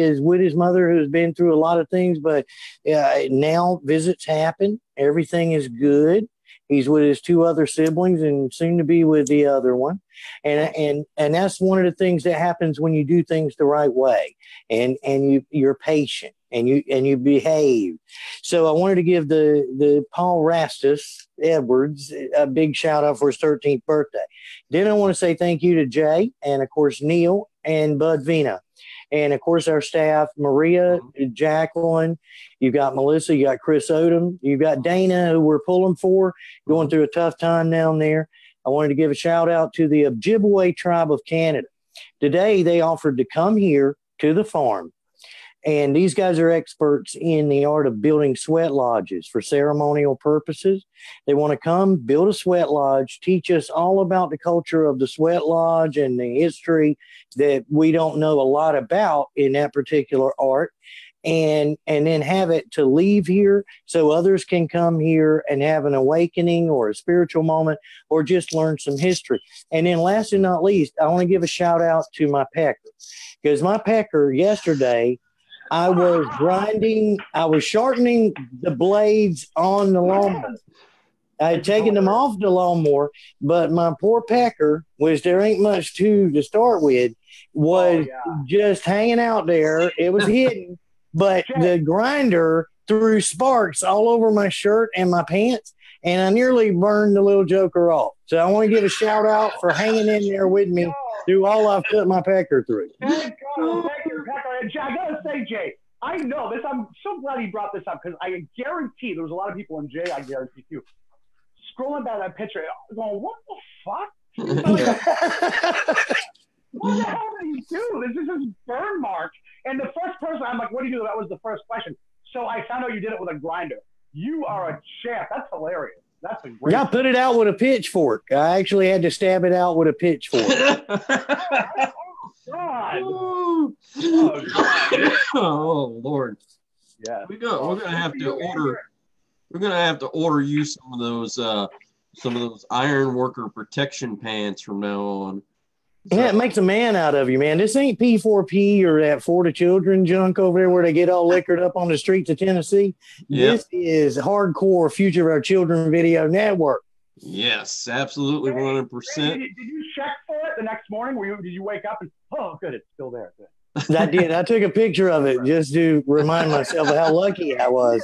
is with his mother, who's been through a lot of things, but now visits happen. Everything is good. He's with his two other siblings and soon to be with the other one. And that's one of the things that happens when you do things the right way, and you're patient and you behave. So I wanted to give the Paul Rastus Edwards a big shout out for his 13th birthday. Then I want to say thank you to Jay and of course Neil and Bud Vina. And of course our staff, Maria, Jacqueline, you've got Melissa, you got Chris Odom, you've got Dana, who we're pulling for, going through a tough time down there. I wanted to give a shout out to the Ojibwe tribe of Canada. Today they offered to come here to the farm. And these guys are experts in the art of building sweat lodges for ceremonial purposes. They want to come, build a sweat lodge, teach us all about the culture of the sweat lodge and the history that we don't know a lot about in that particular art, and then have it to leave here so others can come here and have an awakening or a spiritual moment or just learn some history. And then last and not least, I want to give a shout out to my pecker, because my pecker yesterday, I was sharpening the blades on the lawnmower. I had taken them off the lawnmower, but my poor pecker, which there ain't much to start with, was just hanging out there. It was hidden, but the grinder threw sparks all over my shirt and my pants, and I nearly burned the little joker off. So I want to give a shout out for hanging in there with me through all I've cut my pecker through. Thank God, thank you, Pecker. And I gotta say, Jay, I know this. I'm so glad he brought this up, because I guarantee there was a lot of people, and Jay, I guarantee too, scrolling by that picture, going, "What the fuck? What the hell did he do? This is his burn mark." And the first person, I'm like, "What do you do?" That was the first question. So I found out you did it with a grinder. You are a champ. That's hilarious. That's a great. Yeah, I put it out with a pitchfork. I actually had to stab it out with a pitchfork. God. Oh, God. Oh Lord. Yeah. We're gonna have to order you some of those iron worker protection pants from now on. Yeah, it makes a man out of you, man. This ain't P4P or that For the Children junk over there where they get all liquored up on the streets of Tennessee. Yep. This is hardcore Future of Our Children Video Network. Yes, absolutely, 100%. Did you check for it the next morning? Did you wake up and, oh, good, it's still there. Good. I did. I took a picture of it just to remind myself of how lucky I was.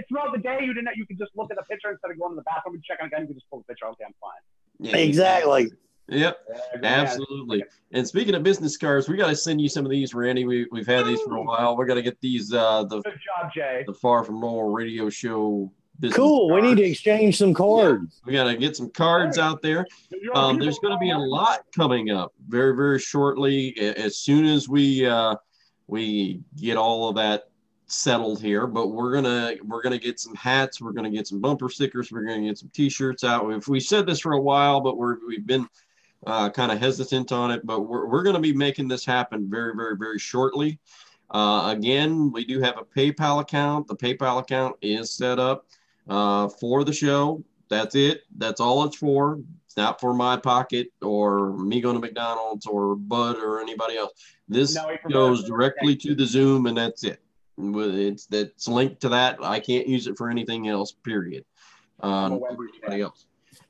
Throughout the day, you could just look at the picture instead of going to the bathroom and checking again. You could just pull the picture. Okay, I'm fine. Yeah, exactly. Yep, absolutely. And speaking of business cards, we got to send you some of these, Randy. We've had these for a while. We got to get these. Good job, Jay. The Far From Normal radio show. Cool. Cards. We need to exchange some cards. Yeah, we got to get some cards out there. There's going to be a lot coming up very, very shortly. As soon as we get all of that settled here, but we're gonna get some hats. We're gonna get some bumper stickers. We're gonna get some T-shirts out. We said this for a while, but we've been kind of hesitant on it, but we're going to be making this happen very, very, very shortly. Again, we do have a PayPal account. The PayPal account is set up for the show. That's it. That's all it's for. It's not for my pocket or me going to McDonald's or Bud or anybody else. This goes directly to the Zoom, and that's it. It's linked to that. I can't use it for anything else, period. Anybody else.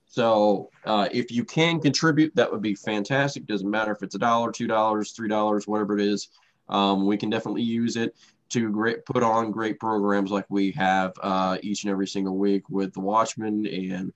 So if you can contribute, that would be fantastic. Doesn't matter if it's $1, $2, $3, whatever it is. We can definitely use it to put on great programs like we have each and every single week with The Watchmen and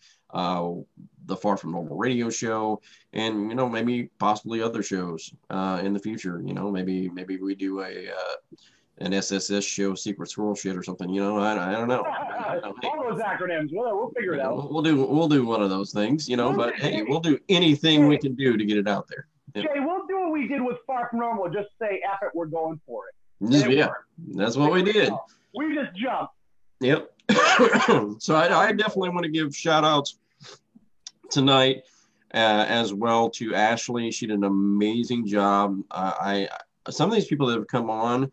the Far From Normal radio show, and maybe possibly other shows in the future. Maybe we do an SSS show, Secret Squirrel shit or something. I don't know. All those acronyms. We'll figure it out. We'll do one of those things. But hey, we'll do anything we can do to get it out there. Jay, we'll do what we did with Far From Normal. Just say, F it, we're going for it. Yeah, that's what we did. We just jumped. Yep. So I definitely want to give shout outs tonight as well to Ashly. She did an amazing job. Some of these people that have come on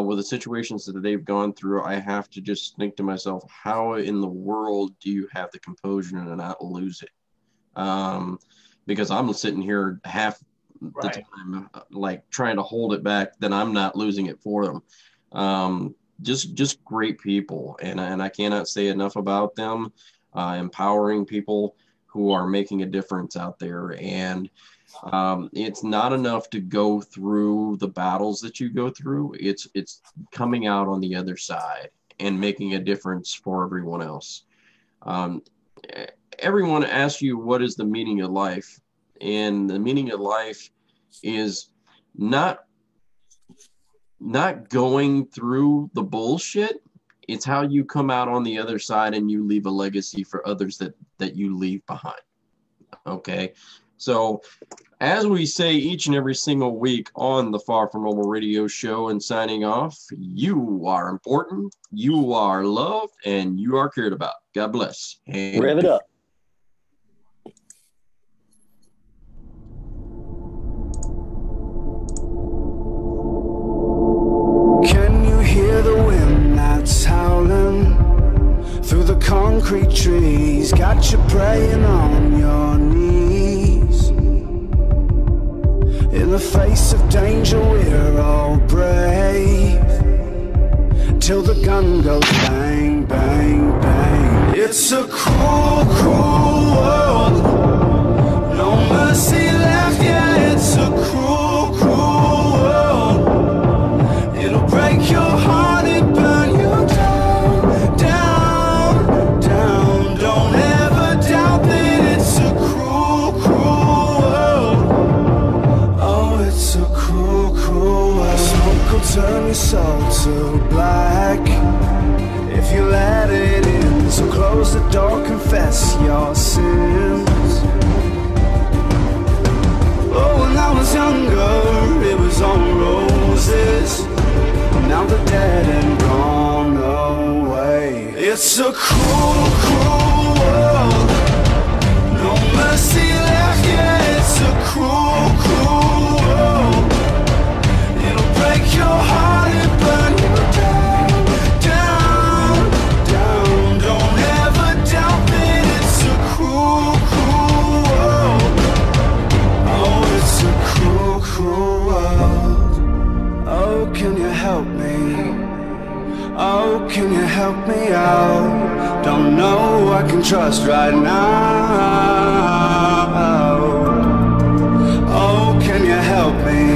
with the situations that they've gone through, I have to just think to myself, how in the world do you have the composure and not lose it? Because I'm sitting here half the time, like trying to hold it back, then I'm not losing it for them. Just great people, and I cannot say enough about them. Empowering people who are making a difference out there, and it's not enough to go through the battles that you go through. It's coming out on the other side and making a difference for everyone else. Everyone asks you, what is the meaning of life? And the meaning of life is not going through the bullshit. It's how you come out on the other side and you leave a legacy for others that you leave behind. Okay. So as we say each and every single week on the Far From Normal radio show and signing off, you are important, you are loved, and you are cared about. God bless. And rev it up. Can you hear the wind that's howling through the concrete trees? Got you praying on your knees. In the face of danger we're all brave, till the gun goes bang, bang, bang. It's a cruel, cruel world, no mercy left, yeah, it's a cruel, cruel world. It'll break your heart and burn you down, down, down. Don't ever doubt that it's a cruel, cruel world. Oh, it's a cruel, cruel world. Smoke will turn your soul to black if you let it in. So close the door, confess your sins. Oh, when I was younger, it was all roses. Now the dead and gone away. It's a cruel, cruel world, no mercy left, yeah, it's a cruel, cruel world. It'll break your heart and burn you down, down, down. Don't ever doubt that it's a cruel, cruel world. Oh, it's a cruel, cruel world. Oh, can you help me? Oh, can you help me out? Don't know who I can trust right now. Oh, can you help me?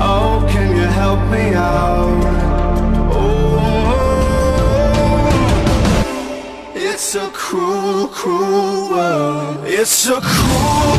Oh, can you help me out? Oh, it's a cruel, cruel world. It's a cruel